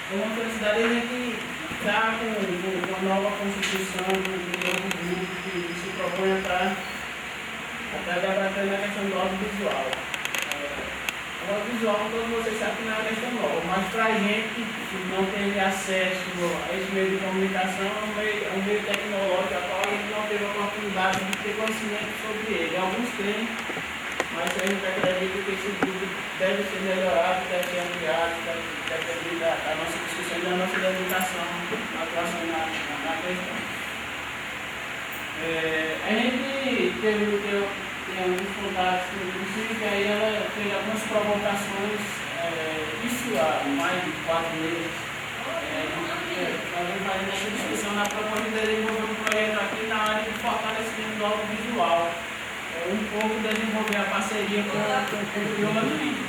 É uma felicidade a gente estar com uma nova constituição do novo grupo que se propõe a estar debatendo a questão do audiovisual. O audiovisual, todos vocês sabem que não é uma questão nova, mas para a gente que não teve acesso a esse meio de comunicação, é um meio tecnológico a qual a gente não teve a oportunidade de ter conhecimento sobre ele. Alguns têm, mas a gente acredita que esse grupo deve ser melhorado, deve ser ampliado, deve da nossa discussão e da nossa dedicação na atuação na questão. A gente teve alguns contatos com o Cívica, e aí ela fez algumas provocações, isso há mais de 4 meses. Nós vamos fazer essa discussão na proposta de desenvolver um projeto aqui na área de fortalecimento do audiovisual. Um pouco desenvolver a parceria com o Crioula do Vídeo.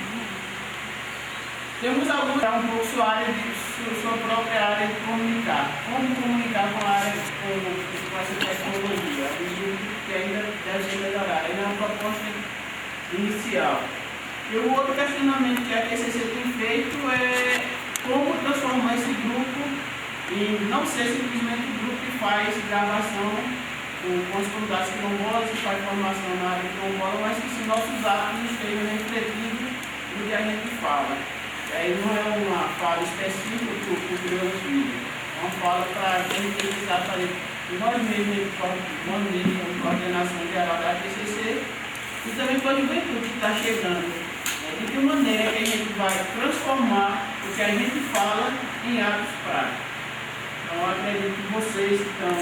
Temos alguns, um pouco sua própria área de comunicar. Como comunicar com a área com essa tecnologia? Que ainda deve ser melhorada. Ainda é uma proposta inicial. E o outro questionamento que a QCC tem feito é como transformar esse grupo em não ser simplesmente um grupo que faz gravação com as comunidades quilombolas, que faz formação na área quilombola, mas que se nossos atos estejam refletidos no que a gente fala. E aí não é uma fala específica para o Crioula do Vídeo, é uma fala para a gente precisar fazer nós mesmos, como coordenação geral da QCC, e também para a juventude que está chegando. De que maneira que a gente vai transformar o que a gente fala em atos práticos. Então, eu acredito que vocês que estão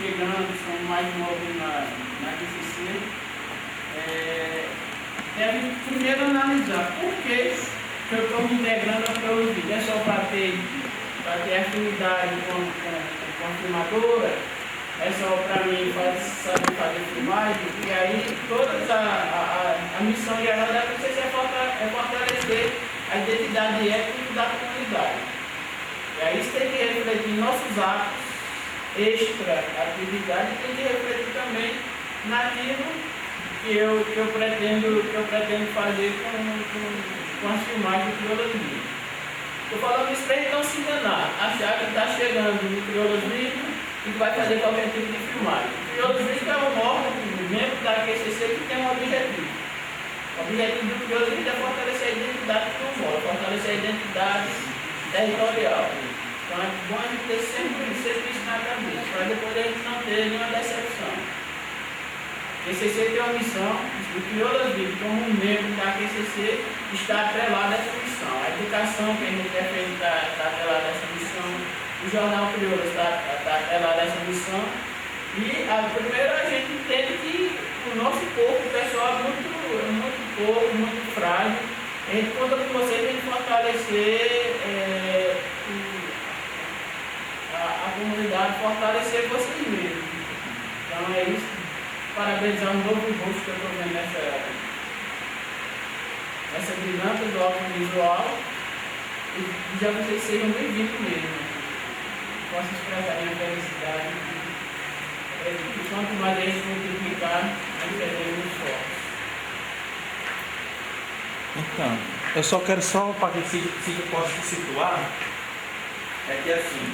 chegando, são mais novos na QCC, devem primeiro analisar por que eu estou me integrando ao Crioula do Vídeo. É só para ter afinidade com a filmadora, é só para mim saber fazer filmagem, e aí toda a missão geral da QCC é fortalecer a identidade étnica da comunidade. E aí isso tem que refletir em nossos atos, extra atividade, tem que refletir também naquilo que eu pretendo fazer com as filmagens do Crioula do Vídeo. Estou falando isso para ele não se enganar, achar que está chegando no Crioula do Vídeo e que vai fazer qualquer tipo de filmagem. O Crioula do Vídeo é um órgão, um membro da QCC que tem um objetivo. O objetivo do Crioula do Vídeo é fortalecer a identidade quilombola, fortalecer a identidade territorial. Então é bom a gente ter sempre isso na cabeça, para depois a gente não ter nenhuma decepção. A QCC tem uma missão, o Crioula do Vídeo, como um membro da QCC, está atrelado a essa missão. A educação que a gente defende está atrelada a essa missão, o Jornal Crioula está atrelado a essa missão. E primeiro a gente entende que o nosso corpo, o pessoal, é muito pouco, muito frágil. A gente conta com vocês em fortalecer a comunidade, fortalecer vocês mesmos. Então é isso. Parabenizar um novo rosto que eu estou vendo nessa dinâmica do audiovisual, e já vocês sejam bem-vindos mesmo. Posso expressar minha felicidade. E quanto mais a gente multiplicar, mais seremos fortes. Então, eu só quero para que eu possa se situar, é que assim,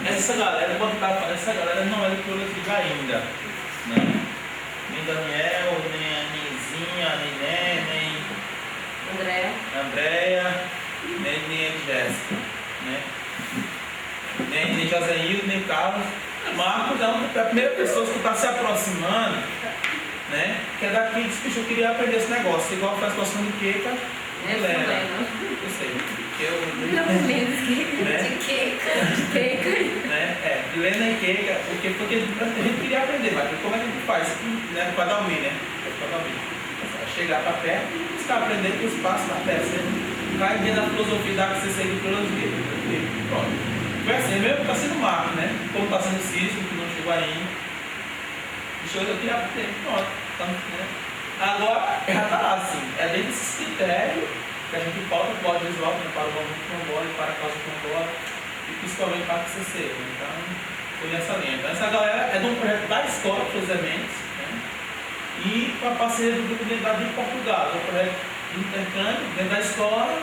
essa galera, quando tá falando, essa galera não é do Crioula do Vídeo ainda, né? Nem Daniel, nem a Nizinha, nem Né, nem Andréia, nem a Jéssica, né? Nem Joséildo, nem Carlos. Marcos é a primeira pessoa que está se aproximando, né? Que é daqui, disse que eu queria aprender esse negócio, igual faz situação de Queca e Helena. Eu sei, que eu. Não menos de Queca. Né? Helena e Queca, porque a gente queria aprender, mas como é que a gente faz? Né? Para dormir, né? Para dormir. Chegar para perto e buscar aprender que o espaço está perto. Você cai dentro da filosofia da QCC do Crioula do Vídeo. Pronto. Foi assim mesmo, está sendo Marco, né? Como está sendo Cícero, que não chegou ainda. Eu queria aprender. Pronto. Então, né? Agora, já está lá assim. É dentro desses critérios que a gente pauta para o audiovisual, para o movimento quilombola e para a causa quilombola, e principalmente para a QCC. Então, foi nessa linha. Então, essa galera é de um projeto da escola, para os Sementes, né? E com a parceria do Grupo de Unidade de Portugal, é um projeto de intercâmbio dentro da escola,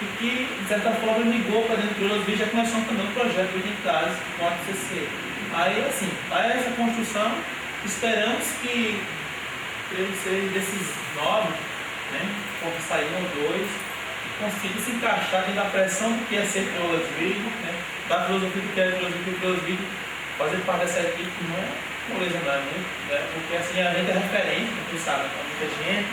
e que, de certa forma, ligou para dentro do Los Vídeos, já que nós estamos também um projeto de identidades com a CC. Aí, assim, aí essa construção, esperamos que desses 9, né, como sair um ou dois, consiga se encaixar dentro da pressão do que é ser Los Vídeos, né, da filosofia do que é Los Vídeos, fazer parte dessa equipe não é moleza, não é muito, né, porque assim a gente é referente, você sabe, para muita gente,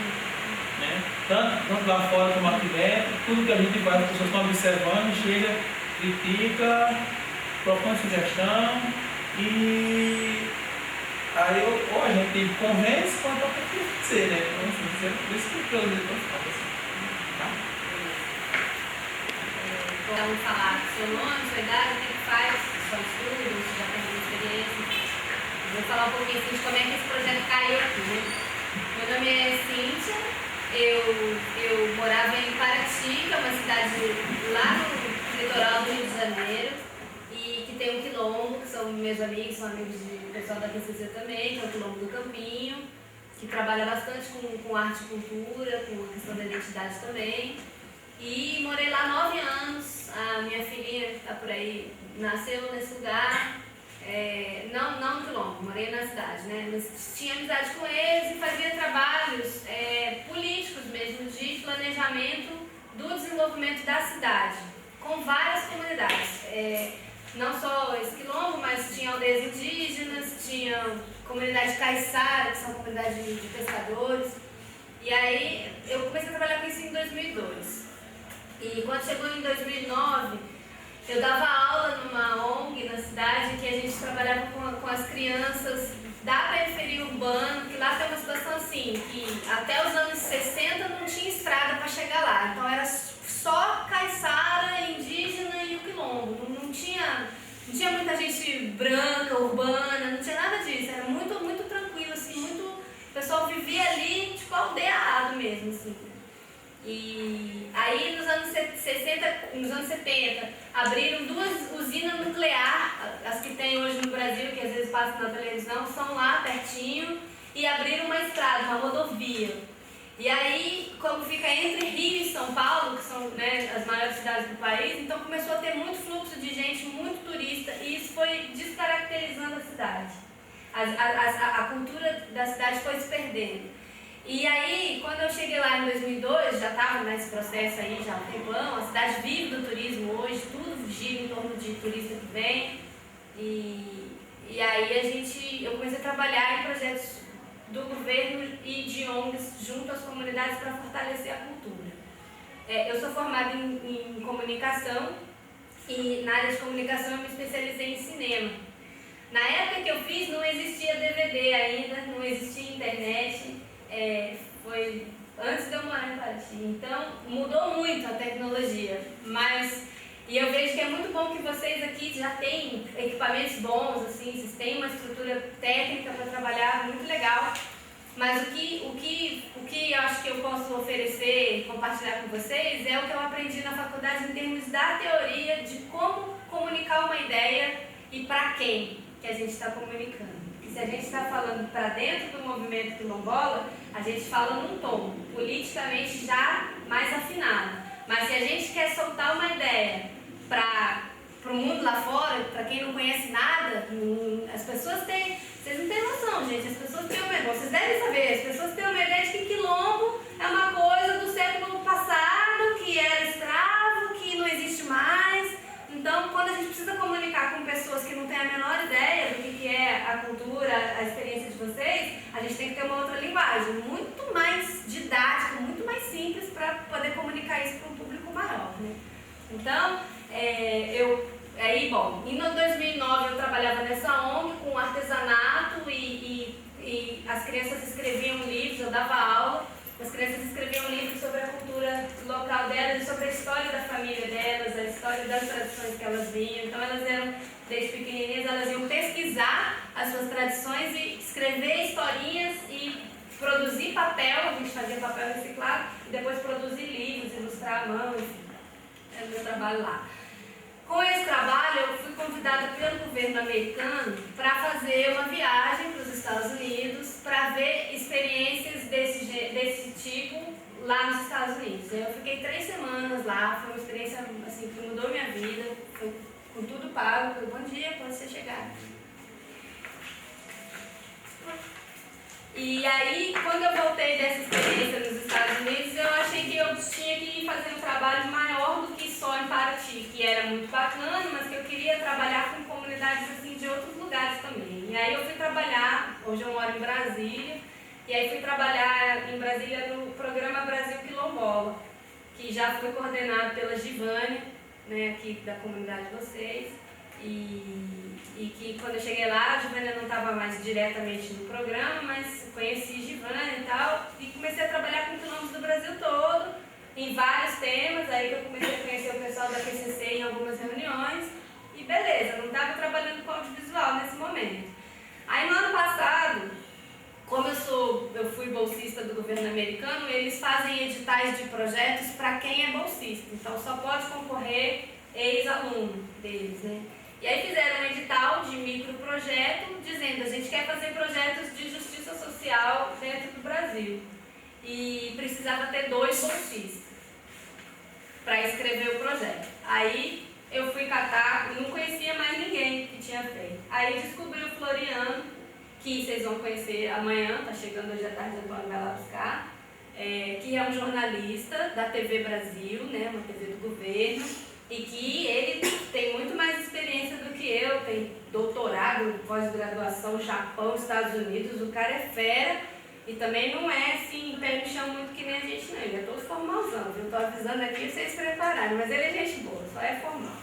né, tanto lá fora como aqui dentro, tudo que a gente faz, as pessoas estão observando, chega, critica, propõe sugestão e aí ou a gente convence ou então tem que ser, né? Então, assim, por isso que eu falo assim. Tá? Vamos falar seu nome, sua idade, o que faz, só estudo, se já tem alguma experiência. Vou falar um pouquinho assim, de como é que esse projeto caiu aqui, né? Meu nome é Cíntia, eu morava em Paraty, que é uma cidade lá no litoral do Rio de Janeiro, e que tem um quilombo, que são meus amigos, são amigos de pessoal da QCC também, que é o Quilombo do Campinho, que trabalha bastante com arte e cultura, com a questão da identidade também. E morei lá 9 anos, a minha filhinha está por aí, nasceu nesse lugar, não no Quilombo, morei na cidade, né? Mas tinha amizade com eles e fazia trabalhos políticos mesmo, de planejamento do desenvolvimento da cidade, com várias comunidades. Não só esse quilombo, mas tinha aldeias indígenas, tinha comunidade caiçara, que são comunidades de pescadores. E aí eu comecei a trabalhar com isso em 2002. E quando chegou em 2009, eu dava aula numa ONG na cidade que a gente trabalhava com as crianças da periferia urbana, que lá tem uma situação assim, que até os anos 60 não tinha estrada para chegar lá. Então era só caiçara, indígena e o quilombo. Não tinha muita gente branca, urbana, não tinha nada disso. Era muito, muito tranquilo, assim, o pessoal vivia ali, tipo, aldeado mesmo, assim. E aí nos anos 70, abriram 2 usinas nucleares, as que tem hoje no Brasil, que às vezes passam na televisão, são lá pertinho, e abriram uma estrada, uma rodovia. E aí, como fica entre Rio e São Paulo, que são, né, as maiores cidades do país, então começou a ter muito fluxo de gente, muito turista, e isso foi descaracterizando a cidade. A cultura da cidade foi se perdendo. E aí, quando eu cheguei lá em 2002, já estava nesse processo aí já há um tempão, a cidade vive do turismo hoje, tudo gira em torno de turista que vem. E aí eu comecei a trabalhar em projetos do governo e de ONGs junto às comunidades para fortalecer a cultura. Eu sou formada em comunicação e na área de comunicação eu me especializei em cinema. Na época que eu fiz não existia DVD ainda, não existia internet, foi antes de eu morar em Paraty. Então mudou muito a tecnologia, e eu vejo que é muito bom que vocês aqui já têm equipamentos bons, assim, vocês têm uma estrutura técnica para trabalhar muito legal. Mas o que eu acho que eu posso oferecer e compartilhar com vocês é o que eu aprendi na faculdade em termos da teoria de como comunicar uma ideia e para quem que a gente está comunicando. E se a gente está falando para dentro do movimento quilombola, a gente fala num tom politicamente já mais afinado. Mas se a gente quer soltar uma ideia para o mundo lá fora, para quem não conhece nada, as pessoas têm... Vocês não têm noção, gente. As pessoas têm uma ideia... Vocês devem saber, as pessoas têm uma ideia de que quilombo é uma coisa do século passado, que era escravo, que não existe mais. Então, quando a gente precisa comunicar com pessoas que não têm a menor ideia do que é a cultura, a experiência de vocês, a gente tem que ter uma outra linguagem, muito mais didática, muito mais simples para poder comunicar isso para um público maior, né? Então, em 2009 eu trabalhava nessa ONG com artesanato e as crianças escreviam livros, eu dava aula, as crianças escreviam livros sobre a cultura local delas, sobre a história da família delas, a história das tradições que elas vinham. Então elas eram, desde pequenininhas, elas iam pesquisar as suas tradições e escrever historinhas e produzir papel, a gente fazia papel reciclado, e depois produzir livros, ilustrar à mão, enfim, era o meu trabalho lá. Com esse trabalho, eu fui convidada pelo governo americano para fazer uma viagem para os Estados Unidos para ver experiências desse tipo lá nos Estados Unidos. Eu fiquei 3 semanas lá, foi uma experiência assim, que mudou minha vida, foi com tudo pago. Foi, bom dia, quando você chegar. E aí, quando eu voltei dessa experiência nos Estados Unidos, eu achei que eu tinha que fazer um trabalho maior do que só em Paraty, que era muito bacana, mas que eu queria trabalhar com comunidades assim, de outros lugares também. E aí eu fui trabalhar, hoje eu moro em Brasília, e aí fui trabalhar em Brasília no programa Brasil Quilombola, que já foi coordenado pela Givânia, né, aqui da comunidade de vocês. E que quando eu cheguei lá, a Givânia não estava mais diretamente no programa, mas conheci Givânia e tal, e comecei a trabalhar com quilombos do Brasil todo, em vários temas. Aí que eu comecei a conhecer o pessoal da PCC em algumas reuniões, e beleza, não estava trabalhando com audiovisual nesse momento. Aí no ano passado, como eu fui bolsista do governo americano, eles fazem editais de projetos para quem é bolsista, então só pode concorrer ex-aluno deles, né? E aí fizeram um edital de microprojeto dizendo: a gente quer fazer projetos de justiça social dentro do Brasil. E precisava ter 2 bolsistas para escrever o projeto. Aí eu fui catar, não conhecia mais ninguém que tinha feito. Aí descobri o Floriano, que vocês vão conhecer amanhã, tá chegando hoje à tarde, o Antônio vai lá buscar, que é um jornalista da TV Brasil, né, uma TV do governo. E que ele tem muito mais experiência do que eu, tem doutorado, pós-graduação, Japão, Estados Unidos, o cara é fera e também não é assim, pé no chão muito que nem a gente não, ele é todo formalzão, viu? Tô avisando aqui pra vocês prepararem, mas ele é gente boa, só é formal.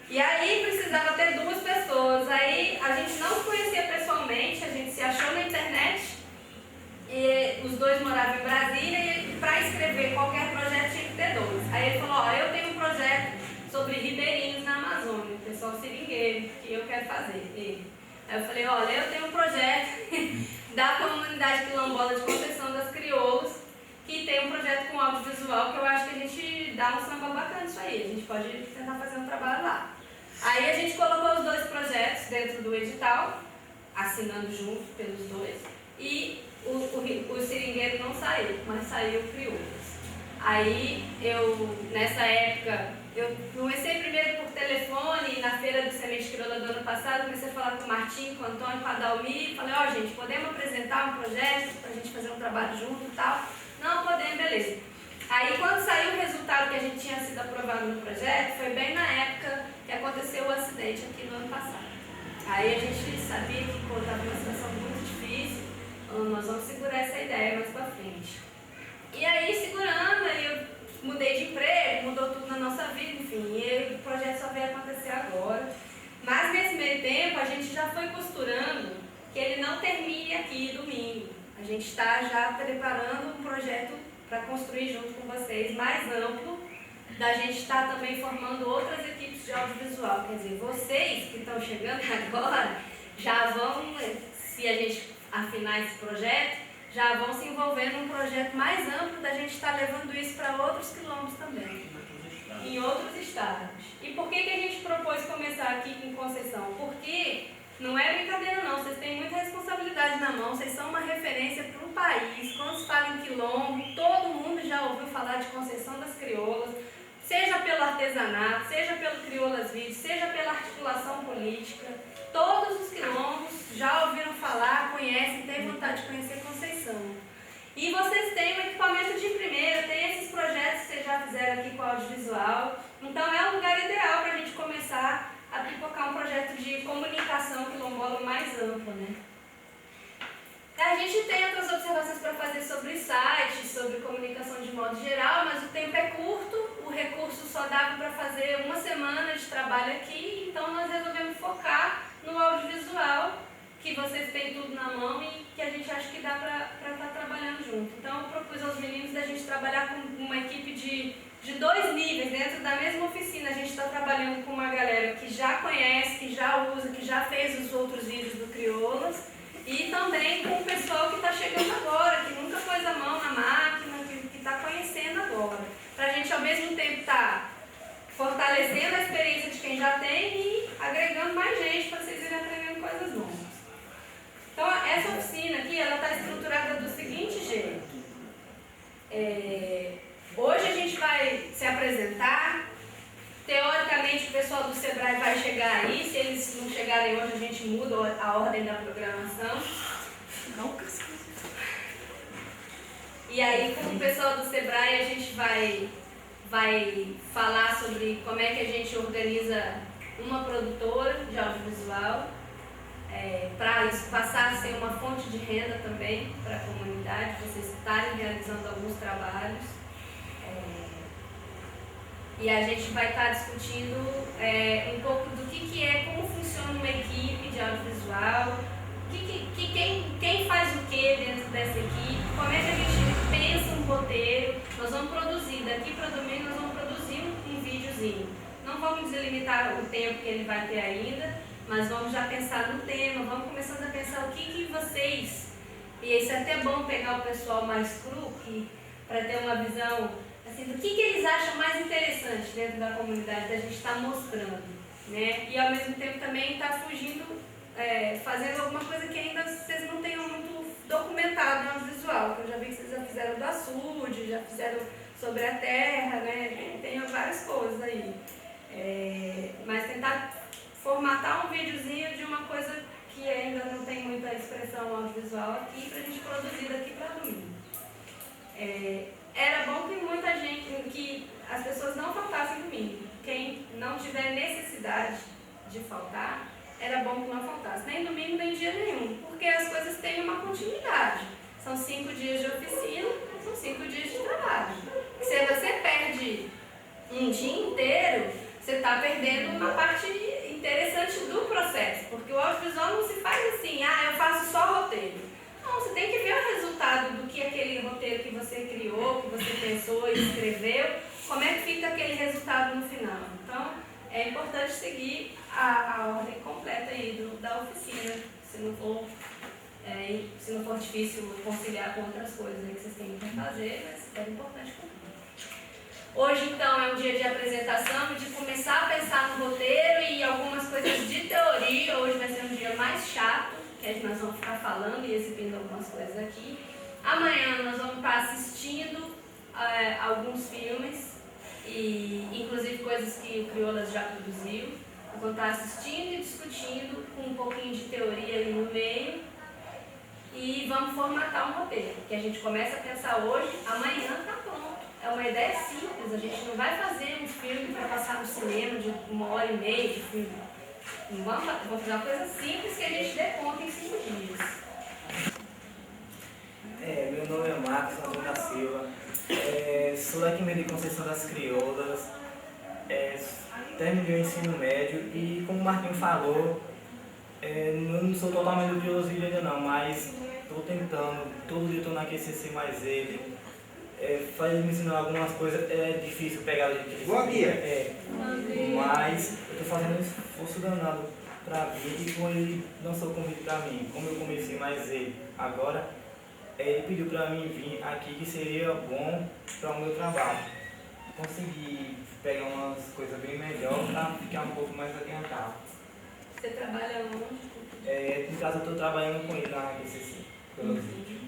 E aí precisava ter 2 pessoas, aí a gente não se conhecia pessoalmente, a gente se achou na internet, e os 2 moravam em Brasília e para escrever qualquer projeto tinha que ter 2. Aí ele falou: ó, eu tenho um projeto sobre ribeirinhos na Amazônia, o pessoal seringueiro, que eu quero fazer. Ele. Aí eu falei: olha, eu tenho um projeto da comunidade quilombola de Conceição das Crioulas, que tem um projeto com audiovisual, que eu acho que a gente dá um samba bacana isso aí, a gente pode tentar fazer um trabalho lá. Aí a gente colocou os 2 projetos dentro do edital, assinando junto pelos 2, e o seringueiro não saiu, mas saiu o Crioulas. Aí nessa época, eu comecei primeiro por telefone, na feira do Semente Crioula do ano passado, comecei a falar com o Martim, com o Antônio, com a Dalmi, falei: ó, gente, podemos apresentar um projeto pra gente fazer um trabalho junto e tal? Não, podemos, beleza. Aí quando saiu o resultado que a gente tinha sido aprovado no projeto, foi bem na época que aconteceu o acidente aqui no ano passado. Aí a gente sabia que estava numa situação muito difícil, nós vamos segurar essa ideia mais pra frente. E aí, segurando, aí eu mudei de emprego, mudou tudo na nossa vida, enfim, e o projeto só veio acontecer agora. Mas nesse meio tempo, a gente já foi costurando que ele não termine aqui domingo. A gente está já preparando um projeto para construir junto com vocês, mais amplo, da gente estar também formando outras equipes de audiovisual. Quer dizer, vocês que estão chegando agora, já vão, se a gente afinar esse projeto, já vão se envolver num projeto mais amplo da gente estar levando isso para outros quilombos também, em outros estados. E por que a gente propôs começar aqui com Conceição? Porque não é brincadeira não, vocês têm muita responsabilidade na mão, vocês são uma referência para o país. Quando se fala em quilombo, todo mundo já ouviu falar de Conceição das Crioulas, seja pelo artesanato, seja pelo Crioulas Vídeos, seja pela articulação política. Todos os quilombos já ouviram falar, conhecem, têm vontade de conhecer Conceição. E vocês têm um equipamento de primeira, tem esses projetos que vocês já fizeram aqui com o audiovisual. Então é um lugar ideal para a gente começar a pipocar um projeto de comunicação quilombola mais amplo, né? A gente tem outras observações para fazer sobre sites, sobre comunicação de modo geral, mas o tempo é curto, o recurso só dava para fazer 1 semana de trabalho aqui, então nós resolvemos focar no audiovisual, que vocês têm tudo na mão e que a gente acha que dá para estar trabalhando junto. Então eu propus aos meninos da gente trabalhar com uma equipe de 2 níveis, dentro da mesma oficina. A gente está trabalhando com uma galera que já conhece, que já usa, que já fez os outros vídeos do Crioulas, e também com o pessoal que está chegando agora, que nunca pôs a mão na máquina, que está conhecendo agora. Para a gente ao mesmo tempo estar fortalecendo a experiência de quem já tem e agregando mais gente para vocês irem aprendendo coisas novas. Então essa oficina aqui, ela está estruturada do seguinte jeito. Hoje a gente vai se apresentar. Teoricamente o pessoal do Sebrae vai chegar aí. Se eles não chegarem hoje, a gente muda a ordem da programação. E aí, com o pessoal do Sebrae, a gente vai falar sobre como é que a gente organiza uma produtora de audiovisual, para isso passar a ser uma fonte de renda também para a comunidade, vocês estarem realizando alguns trabalhos. E a gente vai estar discutindo um pouco do que é, como funciona uma equipe de audiovisual, quem faz o que dentro dessa equipe, como é que a gente pensa um roteiro. Nós vamos produzir, daqui para domingo nós vamos produzir um videozinho. Não vamos delimitar o tempo que ele vai ter ainda, mas vamos já pensar no tema, vamos começando a pensar o que vocês, e isso é até bom pegar o pessoal mais cru, para ter uma visão assim, do que eles acham mais interessante dentro da comunidade, da gente estar mostrando, né? E ao mesmo tempo também estar fugindo, fazendo alguma coisa que ainda vocês não tenham muito documentado no audiovisual, que eu já vi que vocês já fizeram do açude, já fizeram sobre a terra, né? Tem várias coisas aí. Mas tentar formatar um videozinho de uma coisa que ainda não tem muita expressão audiovisual aqui, para a gente produzir daqui para domingo. Era bom que muita gente, que as pessoas não faltassem domingo. Quem não tiver necessidade de faltar, era bom que não faltasse, nem domingo, nem dia nenhum, porque as coisas têm uma continuidade. São 5 dias de oficina, são 5 dias de trabalho. Se você perde um dia inteiro, você está perdendo uma parte interessante do processo, porque o audiovisual não se faz assim, eu faço só roteiro. Não, você tem que ver o resultado do que aquele roteiro que você criou, que você pensou e escreveu, como é que fica aquele resultado no final. Então, é importante seguir a ordem completa aí da oficina, se não for difícil conciliar com outras coisas aí que vocês têm que fazer, mas é importante cumprir. Hoje, então, é um dia de apresentação e de começar a pensar no roteiro e algumas coisas de teoria. Hoje vai ser um dia mais chato, que nós vamos ficar falando e exibindo algumas coisas aqui. Amanhã nós vamos estar assistindo alguns filmes, e inclusive coisas que o Crioulas já produziu. Nós vamos estar assistindo e discutindo com um pouquinho de teoria ali no meio. E vamos formatar um roteiro, que a gente começa a pensar hoje, amanhã está pronto. É uma ideia simples, a gente não vai fazer um filme para passar no cinema de 1h30 de filme. Vamos fazer uma coisa simples que a gente dê conta em 5 dias. Meu nome é Marcos Antônio da Silva, sou daqui mesmo de Conceição das Crioulas, terminei o ensino médio e, como o Marquinhos falou, não sou totalmente do Filosofia ainda não, mas estou tentando, todo dia estou na QCC mais ele, me ensinar algumas coisas, é difícil pegar o jeito que ele Boa, Bia! Mas eu estou fazendo um esforço danado para vir, e como ele lançou o convite para mim, como eu comecei mais ele agora, ele pediu para mim vir aqui, que seria bom para o meu trabalho. Consegui pegar umas coisas bem melhores para ficar um pouco mais adiantado. Você trabalha onde? No caso, eu estou trabalhando com ele na QCC, pelo vídeo.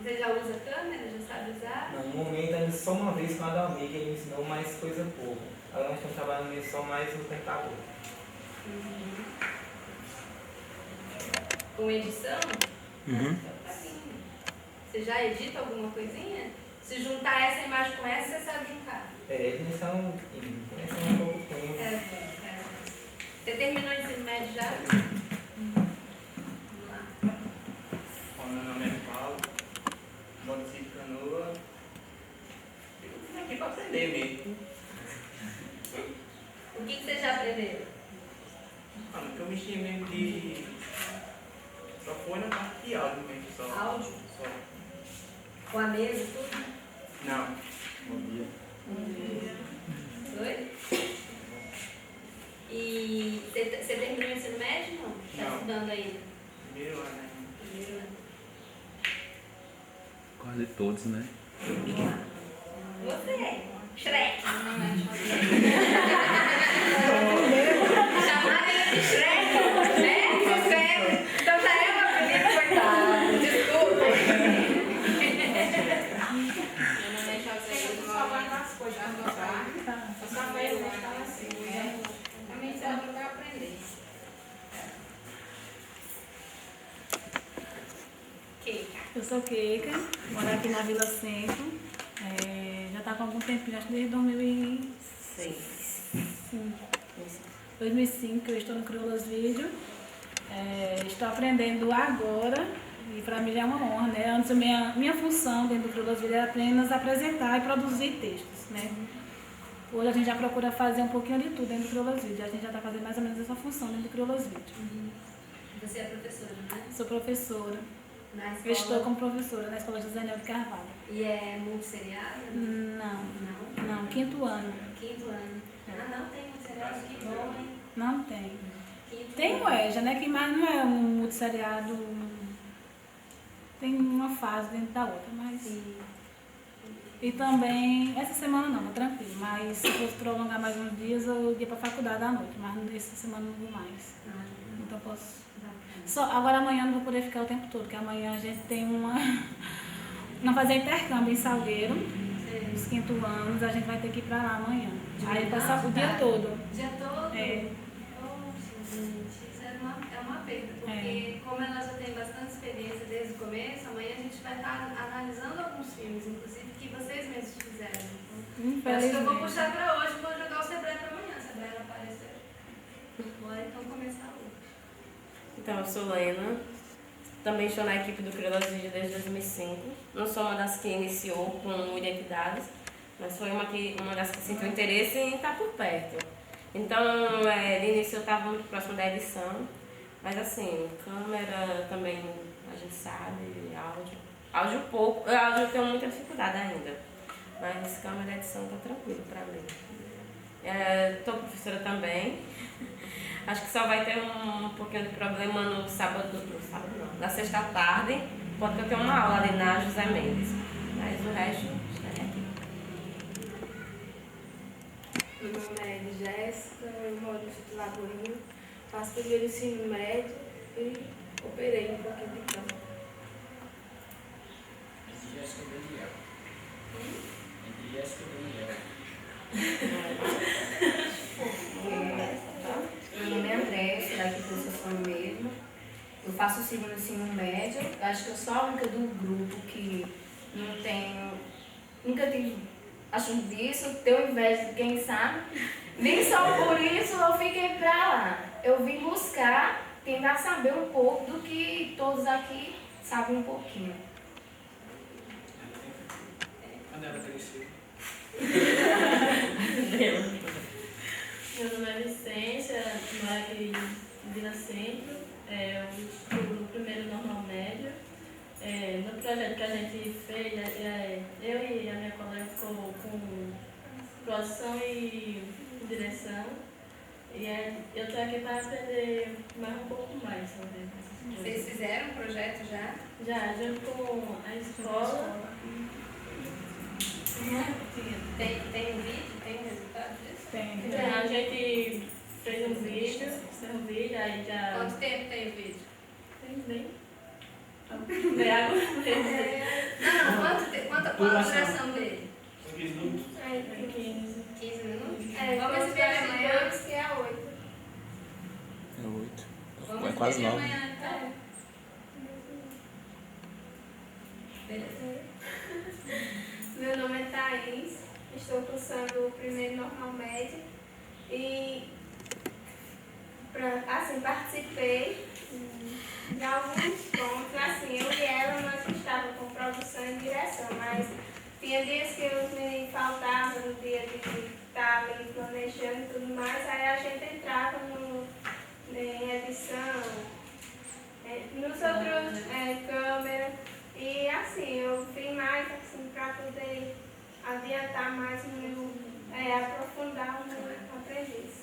Você já usa câmera? Já sabe usar? No momento, ainda só uma vez com a Dalmi, que ele me ensinou mais coisa pouco. Agora nós estamos trabalhando mesmo só mais no computador. Com edição? Uhum. Você já edita alguma coisinha? Se juntar essa imagem com essa, você sabe juntar. Eles estão começando há pouco tempo. Você terminou o ensino médio já? Vamos lá. Meu nome é Paulo, moro em Canoa. Eu vim aqui para aprender mesmo. O que você já aprendeu? Mano, que eu mexi mesmo de... Só foi na parte de áudio mesmo, só. Áudio? Só. Com a mesa e tudo? Não. Oi? E você terminou o ensino médio ou não? Está Não. estudando ainda? Primeiro ano ainda. Primeiro ano. Quase todos, né? Você, Shrek. Chamaram ele de Shrek, né? Sério. Então já é uma menina, coitada. Desculpa. sou Keika, moro aqui na Vila Centro. Já está com algum tempinho, acho que desde 2005 que eu estou no Crioulas Vídeo. Estou aprendendo agora e para mim já é uma honra, né? Antes minha função dentro do Crioulas Vídeo era apenas apresentar e produzir textos, né? Hoje a gente já procura fazer um pouquinho de tudo dentro do Crioulas Vídeo. A gente já está fazendo mais ou menos essa função dentro do Crioulas Vídeo. Você é professora, né? Sou professora. Na escola? Eu estou como professora na Escola José Nel de Carvalho. E é multisseriado? Não, Não? 5º ano. 5º ano. Ah, não tem multisseriado? Que bom, hein? Não tem. 5º Tem ano. o EJA, né? Que mais não é um multisseriado. Tem uma fase dentro da outra, mas. Sim. E também, essa semana não, tá tranquilo. Mas se fosse prolongar mais uns dias, eu ia pra faculdade à noite. Mas essa semana não vou mais. Ah, Então eu posso. bacana. Só, agora amanhã não vou poder ficar o tempo todo, porque amanhã a gente tem uma. Não fazer intercâmbio em Salgueiro, Sei. os 5º anos, a gente vai ter que ir pra lá amanhã. De Aí manhã? passar o dia todo. O dia todo? É. Poxa, gente, isso é uma perda, porque como ela já tem bastante experiência desde o começo, amanhã a gente vai estar analisando alguns filmes, inclusive, que vocês mesmos fizeram. Então, acho que eu vou Infelizmente. puxar pra hoje e vou jogar o Sebrae pra amanhã, se a Sebrae não aparecer. Bora então começar hoje. Então, eu sou Lena, também estou na equipe do Crioulas Vídeo desde 2005. Não sou uma das que iniciou com identidades, mas foi uma das que sentiu interesse em estar por perto. Então, de início eu estava muito próximo da edição, mas assim, câmera também a gente sabe, áudio. Áudio pouco, áudio eu tenho muita dificuldade ainda, mas câmera e edição tá tranquilo para mim. Estou professora também. Acho que só vai ter um pouquinho de problema no sábado não, na sexta tarde, porque eu tenho uma aula ali na José Mendes. Mas o resto estarei aqui. Meu nome é Jéssica, eu moro no Sítio Lagoinha, faço primeiro ensino médio e operei um pouquinho de campo. Jéssica Daniel. Jéssica Daniel. Meu nome é André, sou daqui do Sessão mesmo. Eu faço o segundo ensino médio. Eu acho que eu sou a única do grupo que não tenho. Nunca tive assunto disso, tenho inveja de quem sabe. Nem só por isso eu fiquei pra lá. Eu vim buscar, tentar saber um pouco do que todos aqui sabem um pouquinho. Quando ela cresceu. Meu nome é Vicência, moro aqui em Vila Centro. Eu estou no primeiro normal médio. No projeto que a gente fez, eu e a minha colega ficou com produção e direção. E eu estou aqui para aprender mais um pouco mais sobre essas coisas. Vocês fizeram um projeto já? Já, junto com a escola. Tem um vídeo? Tem um resultado disso? Tem. Então, a gente fez um vídeo, aí já. Quanto tempo tem o vídeo? Tem bem. Bem água. Não, quanto a duração dele? 15 minutos. 15 minutos? Vamos Vamos assistir assistir amanhã. depois, que é 8. É 8. Vamos É quase assistir 9. amanhã, então. Beleza. Meu nome é Thaís, estou cursando o primeiro normal médio e participei de alguns pontos. Assim, eu e ela nós estávamos com produção e direção, mas tinha dias que os meninos faltavam no dia de estar ali planejando e tudo mais, aí a gente entrava em edição, nos outros câmeras. E assim, eu vim mais assim, para poder adiantar mais o meu, aprofundar o meu aprendiz.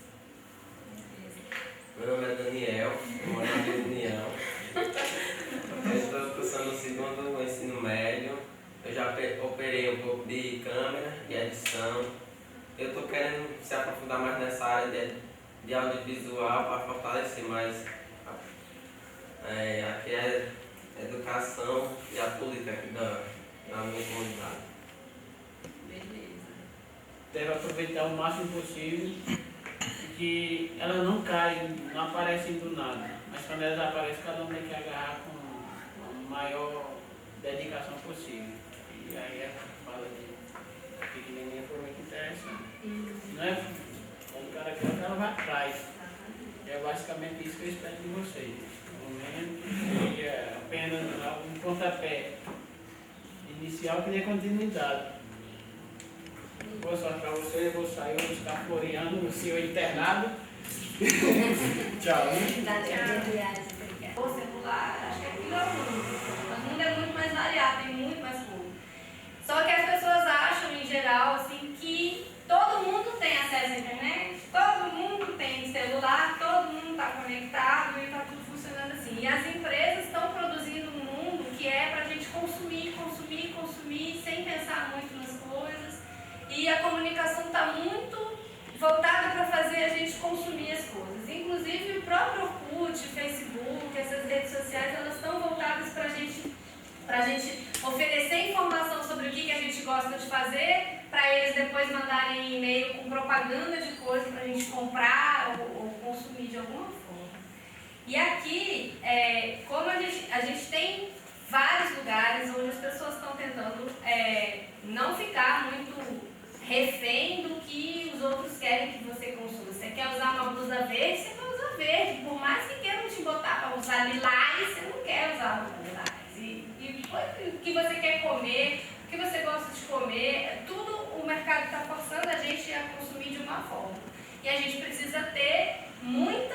Meu nome é Daniel, moro na Vila União. Eu estou cursando o segundo ensino médio. Eu já operei um pouco de câmera e edição. Eu estou querendo se aprofundar mais nessa área de audiovisual para fortalecer mais aqui é educação e a política aqui da minha comunidade. Beleza. Deve aproveitar o máximo possível, que elas não caem, não aparecem do nada. Mas quando elas aparecem, cada um tem que agarrar com a maior dedicação possível. E aí ela fala de pequenininha foi muito interessante. Não é como o cara quer, ela vai atrás. É basicamente isso que eu espero de vocês. Pelo menos seria apenas um pontapé inicial que dê continuidade. Boa sorte para vocês, eu vou sair, eu vou estar floreando no seu internado. Tchau. O celular, acho que é melhor o mundo é muito mais variado, tem muito mais coisa. Só que as pessoas acham, em geral, assim, que todo mundo tem acesso à internet, todo mundo tem celular, todo mundo está conectado e está tudo funcionando assim. E as empresas estão produzindo um mundo que é para a gente consumir, consumir, consumir, sem pensar muito nas coisas. E a comunicação está muito voltada para fazer a gente consumir as coisas. Inclusive o próprio Orkut, Facebook, essas redes sociais, elas estão voltadas para a gente oferecer informação sobre o que a gente gosta de fazer, para eles depois mandarem e-mail com propaganda de coisa para a gente comprar ou consumir de alguma forma. E aqui, como a gente tem vários lugares onde as pessoas estão tentando não ficar muito refém do que os outros querem que você consuma. Você quer usar uma blusa verde, você vai usar verde. Por mais que queiram te botar para usar lilás, você não quer usar lilás. E o que você quer comer, o que você gosta de comer, tudo o mercado está forçando a gente a consumir de uma forma. E a gente precisa ter muita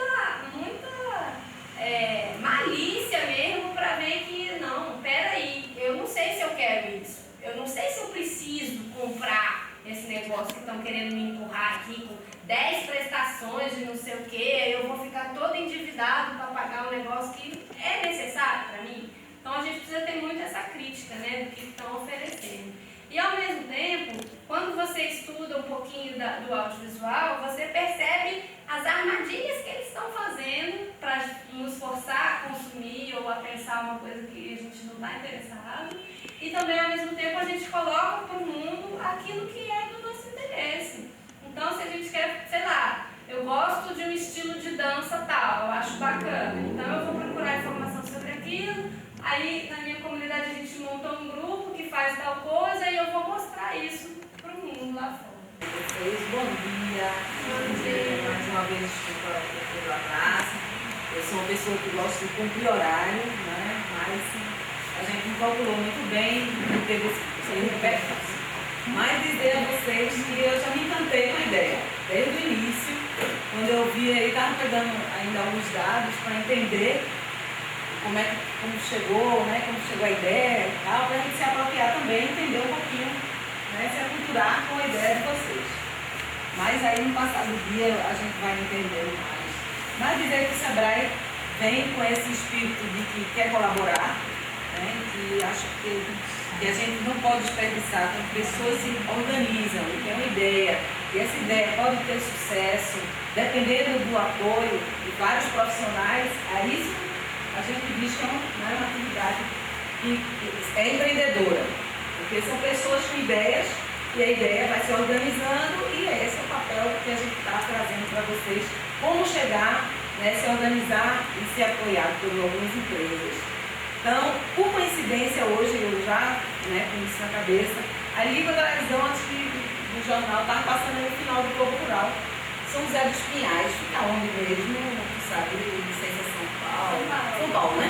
malícia mesmo para ver que, não, peraí, eu não sei se eu quero isso. Eu não sei se eu preciso comprar esse negócio que estão querendo me empurrar aqui com 10 prestações de não sei o que, eu vou ficar todo endividado para pagar um negócio que é necessário para mim. Então a gente precisa ter muito essa crítica, né, do que estão oferecendo. E ao mesmo tempo, quando você estuda um pouquinho do audiovisual, você percebe as armadilhas que eles estão fazendo para nos forçar a consumir ou a pensar uma coisa que a gente não está interessado. E também, ao mesmo tempo, a gente coloca para o mundo aquilo que é do nosso interesse. Então, se a gente quer, sei lá, eu gosto de um estilo de dança tal, eu acho bacana. Então, eu vou procurar informação sobre aquilo. Aí, na minha comunidade, a gente montou um grupo que faz tal coisa e eu vou mostrar isso para o mundo lá fora. Bom dia. Mais uma vez, desculpa pelo atraso. Eu sou uma pessoa que gosta de cumprir horário, né? Mas a gente não calculou muito bem, não teve esse repertório. Mas dizer a vocês que eu já me encantei com a ideia. Desde o início, quando eu vi aí, estava pegando ainda alguns dados para entender como chegou, né? Como chegou a ideia e tal, para a gente se apropriar também, entender um pouquinho, né? Se aculturar com a ideia de vocês. Mas aí no passado do dia a gente vai entendendo mais. Mas dizer que o Sebrae vem com esse espírito de que quer colaborar, né, que acho que a gente não pode desperdiçar, quando pessoas se organizam e têm uma ideia, e essa ideia pode ter sucesso, dependendo do apoio de vários profissionais, a isso a gente diz que é uma atividade que é empreendedora, porque são pessoas com ideias e a ideia vai se organizando e esse é o papel que a gente está trazendo para vocês, como chegar, né, se organizar e ser apoiado por algumas empresas. Então, por coincidência, hoje eu já, né, com isso na cabeça, a Liga da Horizonte do jornal estava passando no final do Globo Rural. São José dos Pinhais, fica onde mesmo, sabe, licença São Paulo, né?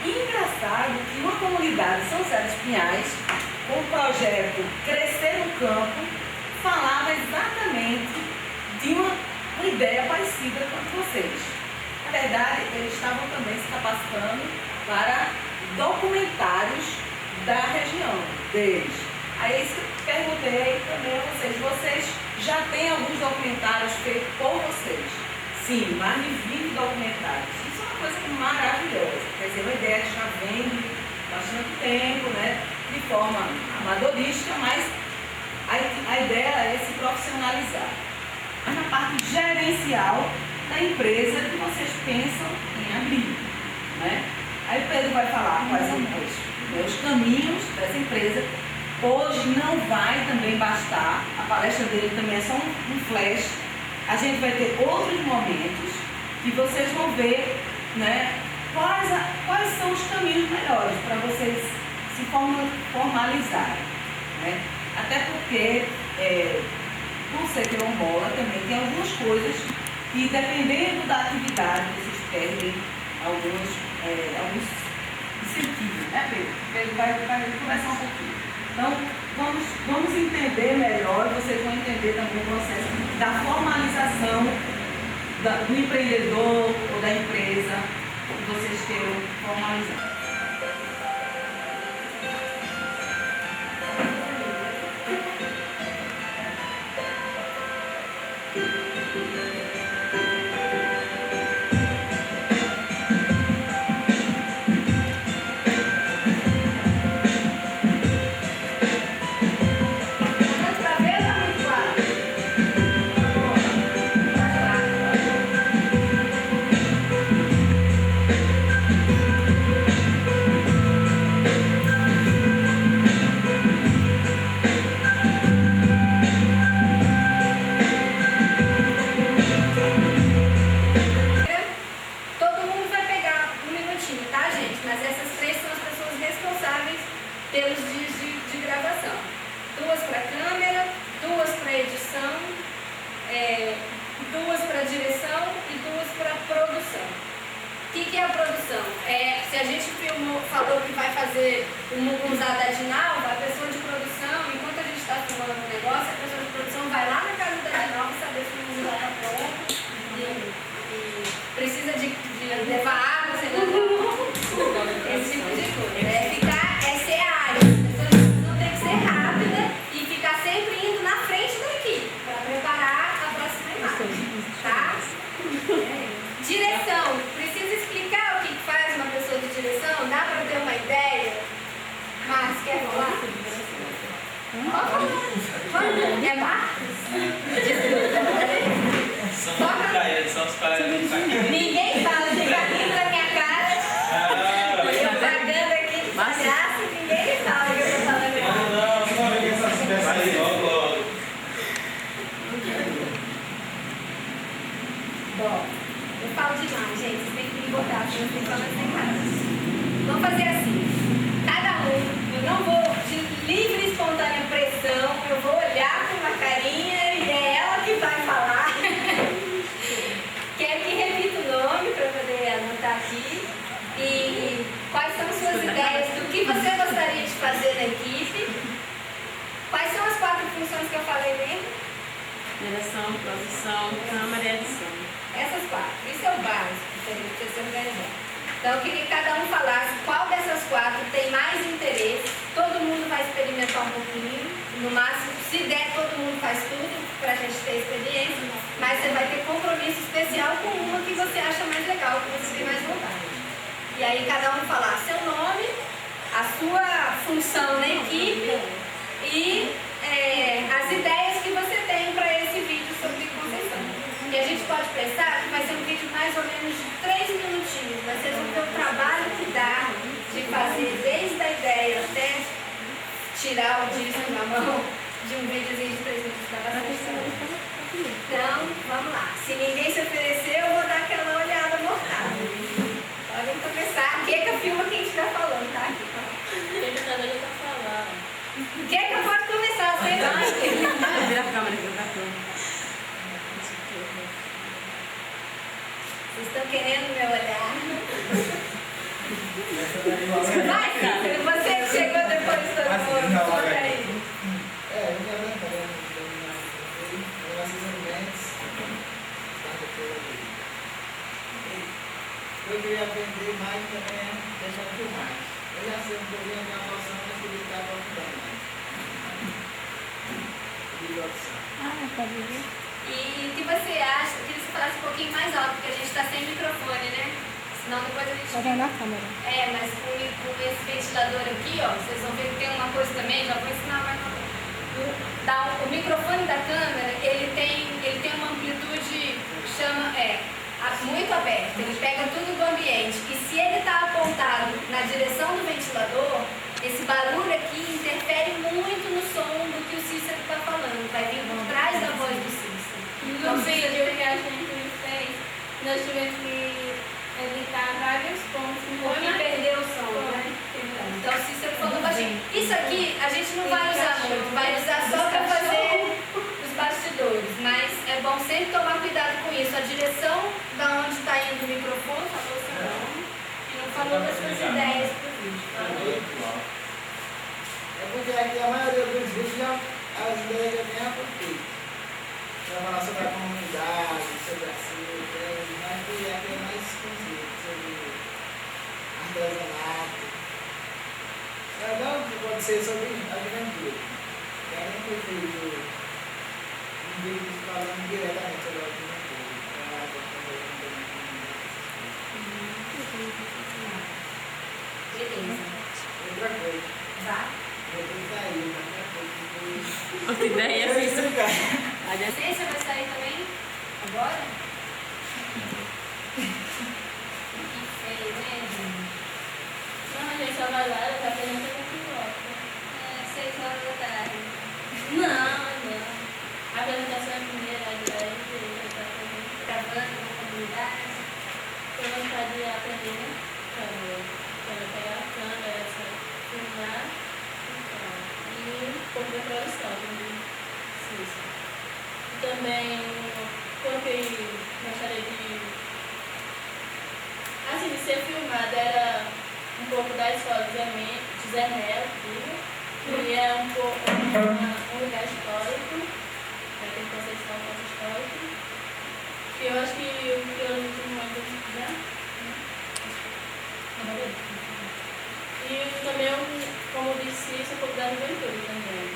E engraçado que uma comunidade, São José dos Pinhais, com o projeto Crescer no Campo, falava exatamente de uma ideia parecida com vocês. Na verdade, eles estavam também se capacitando para documentários da região deles. Aí é isso que eu perguntei também a vocês. Vocês já têm alguns documentários feitos por vocês? Sim, mais de 20 documentários. Isso é uma coisa maravilhosa. Quer dizer, uma ideia que já vem de bastante tempo, né? De forma amadorística, mas a ideia é se profissionalizar. Mas na parte gerencial da empresa que vocês pensam em abrir, né? Aí o Pedro vai falar quais são os caminhos dessa empresa. Hoje não vai também bastar, a palestra dele também é só um flash. A gente vai ter outros momentos que vocês vão ver, né, quais são os caminhos melhores para vocês se formalizarem, né? Até porque, por ser quilombola, também tem algumas coisas que, dependendo da atividade, vocês perdem alguns incentivos, né, Pedro? Pedro vai conversar um pouquinho. Então, vamos entender melhor, vocês vão entender também o processo da formalização do empreendedor ou da empresa que vocês queiram formalizar. Todo mundo vai pegar um minutinho, tá, gente? Mas essas três são as pessoas responsáveis pelos dias de gravação. 2 para câmera, 2 para edição, 2 para direção e 2 para produção. O que é a produção? Se a gente falou que vai fazer um mugunzá da Dinalva, a pessoa de produção, enquanto a gente está filmando o negócio, a pessoa de produção vai lá na casa da Dinalva saber se o mugunzá está pronto e precisa de levar água, sei lá, esse tipo de coisa. É ser ágil. A pessoa tem que ser rápida e ficar sempre indo na frente da equipe para preparar a próxima imagem, tá? Direção. Precisa explicar o que faz uma pessoa de direção? Dá para ter uma ideia? Mas quer falar? É Marcos? São os caras. Ninguém fala, fica rindo na minha cara. Eu pagando aqui de palhaço, ninguém fala que eu tô falando errado. Não, essas peças aí, logo. Bom, eu falo demais, gente. Vocês têm que me botar, porque eu tenho falando sem casa. Vamos fazer assim. Cada um, eu não vou de livre e espontânea pressão, eu vou olhar com uma carinha e é ela que vai falar. Quero que repita o nome para poder anotar aqui. E quais são suas ideias do que você gostaria de fazer na equipe? Quais são as 4 funções que eu falei dentro? Direção, produção, câmera e edição. Essas 4. Isso é o básico, para você se organizar. Então, eu queria que cada um falasse qual dessas 4 tem mais interesse. Todo mundo vai experimentar um pouquinho. No máximo, se der, todo mundo faz tudo para a gente ter experiência. Mas você vai ter compromisso especial com uma que você acha mais legal, que você tem mais vontade. E aí, cada um falar seu nome, a sua função na equipe e as ideias que você tem para esse vídeo sobre concessão. E a gente pode pensar que vai ser um vídeo mais ou menos de 3 minutinhos, mas vocês vão ver o trabalho que dá de fazer desde a ideia até tirar o disco na mão de um videozinho de 3 minutos da bastante. Então, vamos lá. Se ninguém se oferecer, eu vou dar aquela olhada mortal. Podem começar. Queca filma quem estiver falando, tá? Queca também tá falando. Queca pode começar, você vai. Vira a câmera aqui pra câmera. Vocês estão querendo meu olhar? Vai, Cícero, você que chegou depois de todo mundo. Conta aí. Eu queria aprender mais também a questão de filmagem. Eu já sei um pouquinho da noção, mas queria estar aprofundando mais. E o que você acha? Eu queria que você falasse um pouquinho mais alto, porque a gente está sem microfone, né? Senão depois a gente... Tá vendo a câmera? Mas com esse ventilador aqui, ó, vocês vão ver que tem uma coisa também, já vou ensinar mais uma coisa. O microfone da câmera, ele tem uma amplitude, muito aberta, ele pega tudo do ambiente. E se ele está apontado na direção do ventilador, esse barulho aqui interfere muito no som do que o Cícero está falando, vai vir por trás da voz do Cícero. No vídeo que a gente fez, nós tivemos que editar vários pontos. Porque perdeu o som, né? Então o Cícero falou Isso aqui a gente não vai usar muito, vai usar só para fazer os bastidores, mas é bom sempre tomar cuidado com isso. A direção da onde está indo o microfone, falou seu nome, e não falou das suas ideias para o vídeo. É porque aqui a maioria dos vídeos as ideias já vêm aproveitar. Já falar sobre a comunidade, sobre a ciência, mas que aqui é mais exclusivo, sobre artesanato. Não, pode ser sobre a juventude. Já nem foi feito um vídeo falando diretamente sobre a juventude. Beleza. Outra coisa. Tá. Depois daí, outra coisa. Outra ideia é isso. A licença vai sair também? Agora? Que feio, né, gente? Não, a gente só vai lá, ela tá perguntando o que gosta. 6 horas da tarde. Não. A apresentação é primeira, a ideia Gravando na comunidade. Tô vontade de aprender, né? Quando eu pegar a câmera, filmar, e um pouco da produção, isso. Também coloquei, gostaria de ser filmada, era um pouco da escola de Zé Melo, que é um pouco um lugar histórico, tem Conceição, um ponto histórico, que eu acho que o que eu muito já. E também, como eu disse, isso é um pouco da juventude também.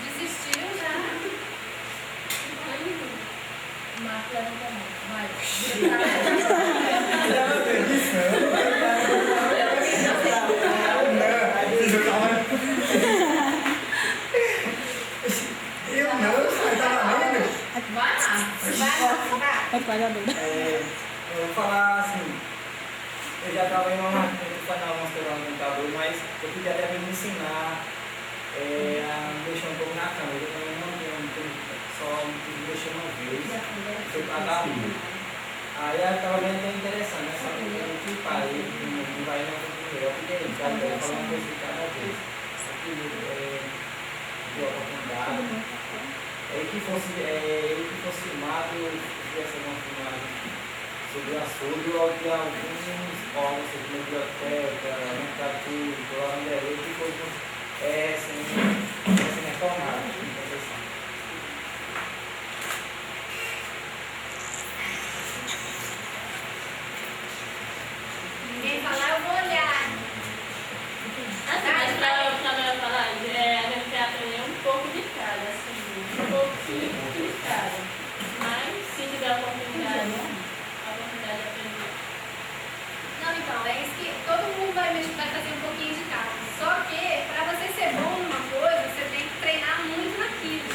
Desistiu já? Marco levanta a mão. Vai. Eu não, você tá vendo? Vai lá. Eu vou falar assim, eu já estava em uma computador, mas eu queria até me ensinar a mexer um pouco na câmera. Eu também não tenho, só mexer uma vez, foi para dar um. Aí eu estava vendo até interessante, né? Só que eu não parei, não vai não primeiro, eu fiquei aí, cara, eu falar uma coisa de cada vez. Só que deu a oportunidade. Ele que fosse filmado, fizesse alguma filmagem sobre o açougue ou de alguns órgãos, sobre biblioteca, mercado público, lavanderia, que fosse sem reformado, em Conceição. Ninguém falar, eu vou olhar. Mas pra melhor falar, a gente quer aprender um pouco de cada, assim, um pouquinho de cada. Mas se tiver a oportunidade de aprender. Não, então, é isso que todo mundo vai fazer um pouquinho de cada. Só que, para você ser bom numa coisa, você tem que treinar muito naquilo.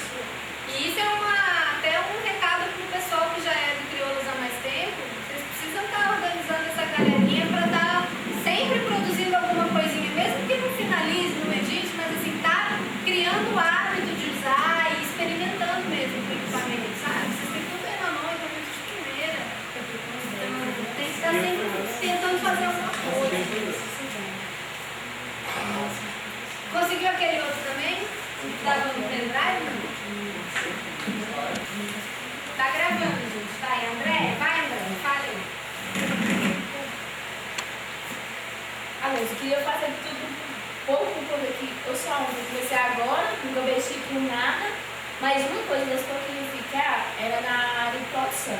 E isso é até um recado para o pessoal que já é de crioulos há mais tempo. Vocês precisam estar organizando essa galerinha para estar sempre produzindo alguma coisinha, mesmo que não finalize, não edite, mas assim, tá criando o hábito de usar e experimentando mesmo com o equipamento, sabe? Vocês têm tudo aí na mão, equipamento de primeira. Então, tem que estar sempre tentando fazer alguma coisa. Conseguiu aquele outro também? Estava no pendrive? Tá gravando, gente. Vai, André? Vai, André. Fala aí. Aliás, eu queria fazer tudo pouco, porque eu sou aluno, comecei agora, nunca mexi com nada, mas uma coisa das que eu queria ficar era na área de produção.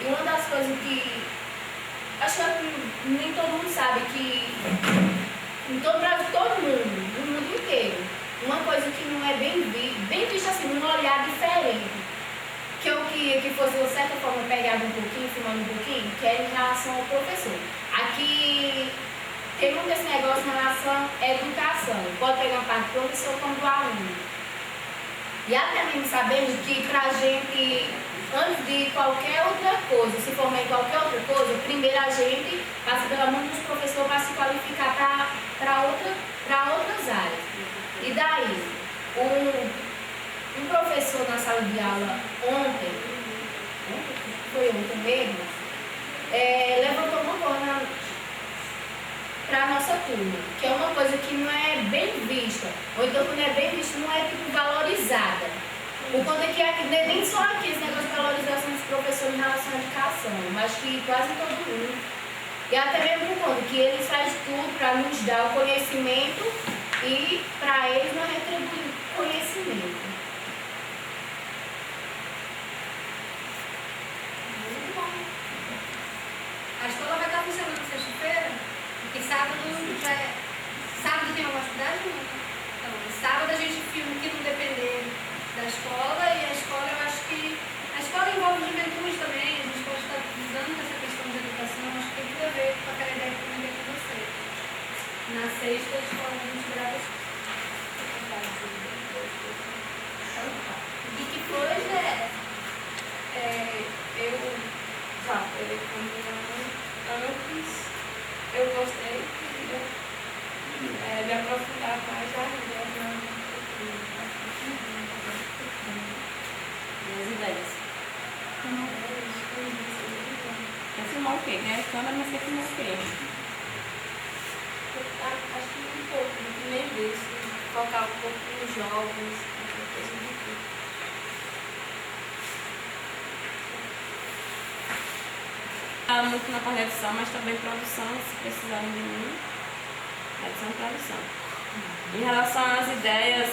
E uma das coisas que acho que nem todo mundo sabe que em todo mundo, no mundo inteiro, uma coisa que não é bem vista assim, num olhar diferente, que eu queria que fosse de certa forma pegado um pouquinho, filmando um pouquinho, que é em relação ao professor. Aqui tem muito esse negócio em relação à educação, pode pegar parte do professor como do aluno. E até mesmo sabemos que pra gente, antes de qualquer outra coisa, se formar em qualquer outra coisa, primeiro a gente passa pela mão dos professores para se qualificar para outras áreas. E daí, um professor na sala de aula ontem, foi ontem mesmo, levantou uma bola para a nossa turma, que é uma coisa que não é bem vista, ou então quando é bem vista não é tipo valorizada. Por conta que aqui, nem só aqui esse negócio de valorização dos professores em relação à educação, mas que quase todo mundo. E até mesmo por conta que eles fazem tudo para nos dar o conhecimento e para eles não retribuir o conhecimento. Muito bom. A escola vai estar funcionando sexta-feira, porque sábado já é. Sábado tem alguma atividade? Não. Então, sábado a gente filma o que não depender da escola, e a escola, eu acho que a escola envolve juventude também, a gente pode estar usando essa questão de educação, acho que tem tudo a ver com aquela ideia que eu comentei com você. Na sexta, a escola a gente grava E que coisa eu já falei com a minha mãe antes, eu gostei de aprofundar mais a ideia As ideias. Quer filmar o quê? Quer câmera, mas quer filmar o quê? acho que um pouco, nem desse, focar um pouco nos jovens, essa coisa do tipo. Muito na parte de edição, mas também produção, se precisarem de mim. Edição e produção. Em relação às ideias,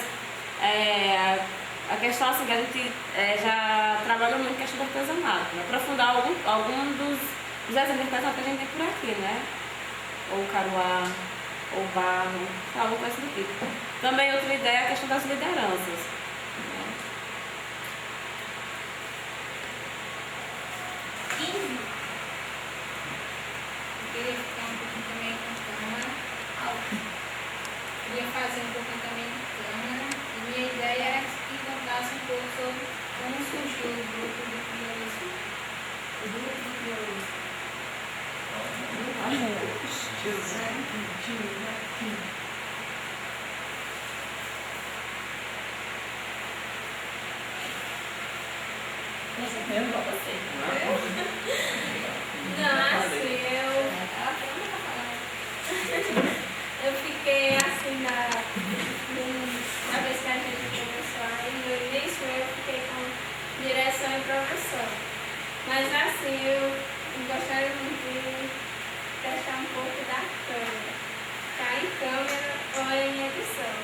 a questão assim, que a gente já trabalha muito em questão do artesanato, né? Aprofundar algum dos exemplos de artesanato que a gente tem por aqui, né? Ou caruá, ou barro, alguma coisa do tipo. Também outra ideia é a questão das lideranças. Né? Eu queria ficar um pouquinho também com câmera alta. Queria fazer um pouquinho também de câmera. E minha ideia era que contasse um pouco sobre como surgiu o grupo do crioulismo. O grupo do crioulismo. Mesmo para você. Não, assim, eu fiquei assim na vez que a gente começou aí, no início eu fiquei com direção e produção. Mas assim, eu gostaria muito de testar um pouco da câmera. Tá em câmera ou em edição.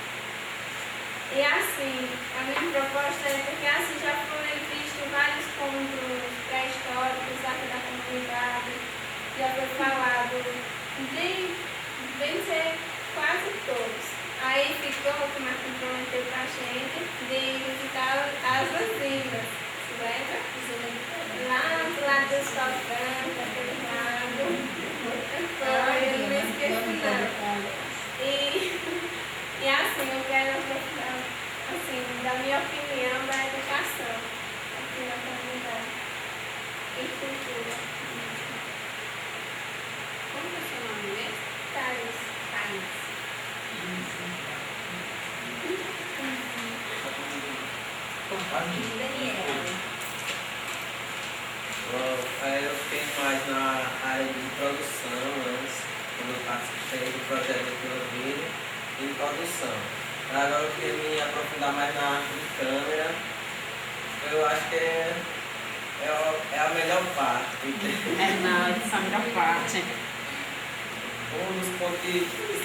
E assim, a minha proposta é porque assim já foi visto vários pontos pré-históricos aqui da comunidade, já foi falado bem ser quase todos. Aí ficou, como a comprometeu com a gente, de visitar as usinas, se lembra? Lá do lado dos falcantes, aquele lado. Eu não esqueci não. E assim, eu quero aprofundar, assim, da minha opinião, da educação aqui na comunidade. E cultura. Como é o seu nome mesmo? Thaís. Daniela. Eu fiquei mais na área de produção antes, quando eu participei do projeto de Vida e de produção. Agora eu queria me aprofundar mais na arte de câmera. Eu acho que é a melhor parte. Não, essa é a melhor parte. Um dos pontos que podia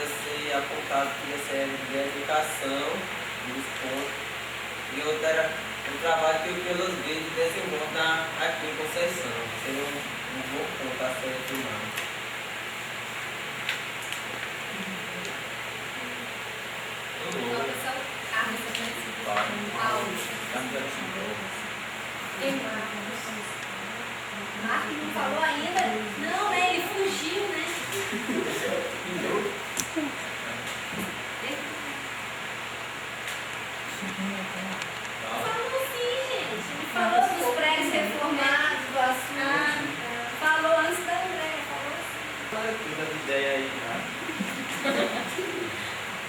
ser apontado podia ser de educação, um dos pontos. E outro era o trabalho que o Pelos Vídeos desenvolve aqui em Conceição. Seria um bom ponto a ser filmado. Marcos não falou ainda? Não, né? Ele fugiu, né? Falou sim, gente. Falou dos prédios reformados, do assunto. Falou antes da Andréia, falou assim. Tudo as ideias aí, né?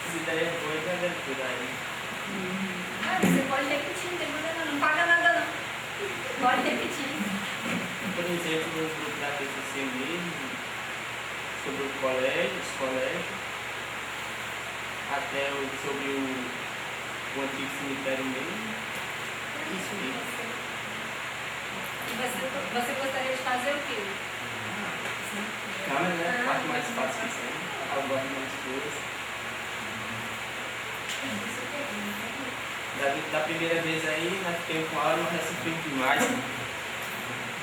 As ideias boas é tudo aí. Você pode repetir, não tem problema não. Não paga nada não. Pode repetir. Por exemplo, nos grupos da PCC mesmo, sobre os colégios, até sobre o antigo cemitério mesmo. Isso mesmo. Você gostaria de fazer o quê? Câmera, né? A parte mais fácil que isso aí. Eu gosto mais coisas. Da primeira vez aí, nós ficamos com a hora, mas já sofremos demais.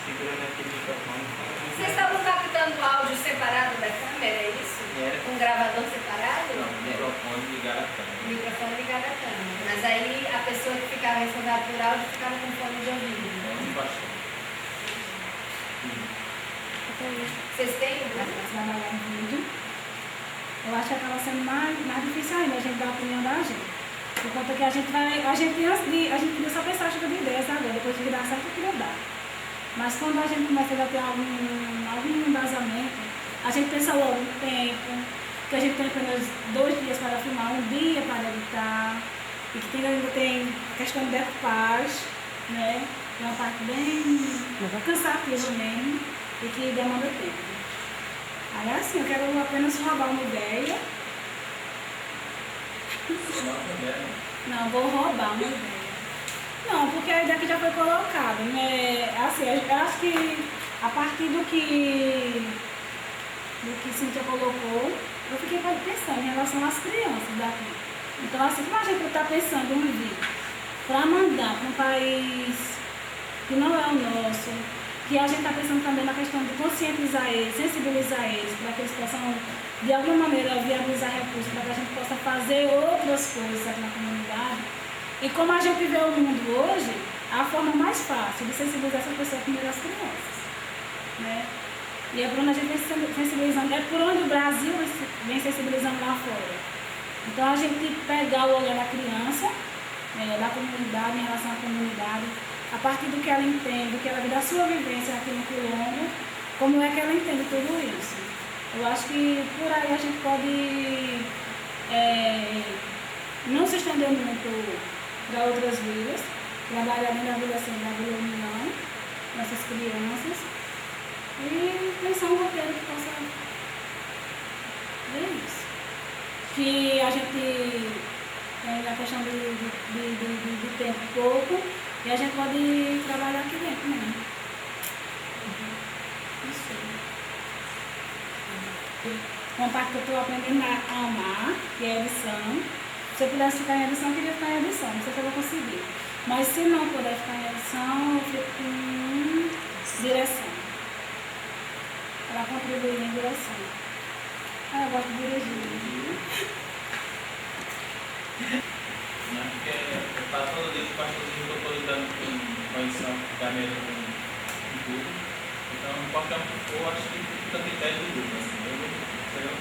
Segurando aquele microfone. Vocês estavam captando áudio separado da câmera, é isso? Era. Com gravador separado? Não, microfone ligado à câmera. Microfone ligado à câmera. Mas aí a pessoa que ficava responsável por áudio ficava com fone de ouvido. Vocês têm para trabalhar em vídeo. Eu acho que acaba sendo mais difícil ainda a gente dar a opinião da gente. Por conta que a gente queria só pensar de ideias agora, depois de dar certo que não dá. Mas quando a gente começa a ter algum embasamento, a gente pensa logo no tempo, que a gente tem apenas 2 dias para filmar, 1 dia para editar, e que ainda tem a questão de decupagem, né? É uma parte bem cansativa mesmo e que demanda tempo. Aí assim, eu quero apenas roubar uma ideia. Não, vou roubar uma ideia. Não, porque a ideia que já foi colocada, né? Assim, eu acho que a partir do que Cíntia colocou, eu fiquei pensando em relação às crianças daqui. Então, assim, como a gente está pensando um vídeo para mandar para um país que não é o nosso, que a gente está pensando também na questão de conscientizar eles, sensibilizar eles, para que eles possam, de alguma maneira, viabilizar recursos, para que a gente possa fazer outras coisas aqui na comunidade. E como a gente vê o mundo hoje, a forma mais fácil de sensibilizar essa pessoa primeiro as crianças. Né? E é por onde a gente vem sensibilizando, é por onde o Brasil vem sensibilizando lá fora. Então a gente pegar o olhar da criança, da comunidade, em relação à comunidade, a partir do que ela entende, do que ela vê da sua vivência aqui no Quilombo, como é que ela entende tudo isso. Eu acho que por aí a gente pode não se estender muito para outras vilas, trabalhar dentro da Vila Centro, da Vila União, nessas crianças, e pensar um roteiro que possa ver isso. Que a gente tem a questão de tempo pouco, e a gente pode trabalhar aqui dentro mesmo. Isso. Uma parte que eu estou aprendendo a amar, que é a edição. Se eu pudesse ficar em edição, eu queria ficar em edição, não sei se eu vou conseguir. Mas se não puder ficar em edição, eu fico com direção. Para contribuir em direção. Eu gosto de dirigir. Porque está todo dia o pastorzinho que eu estou lidando com a edição da mesa com tudo. Então, qualquer um que for, acho que fica a critério do grupo. Assim. Eu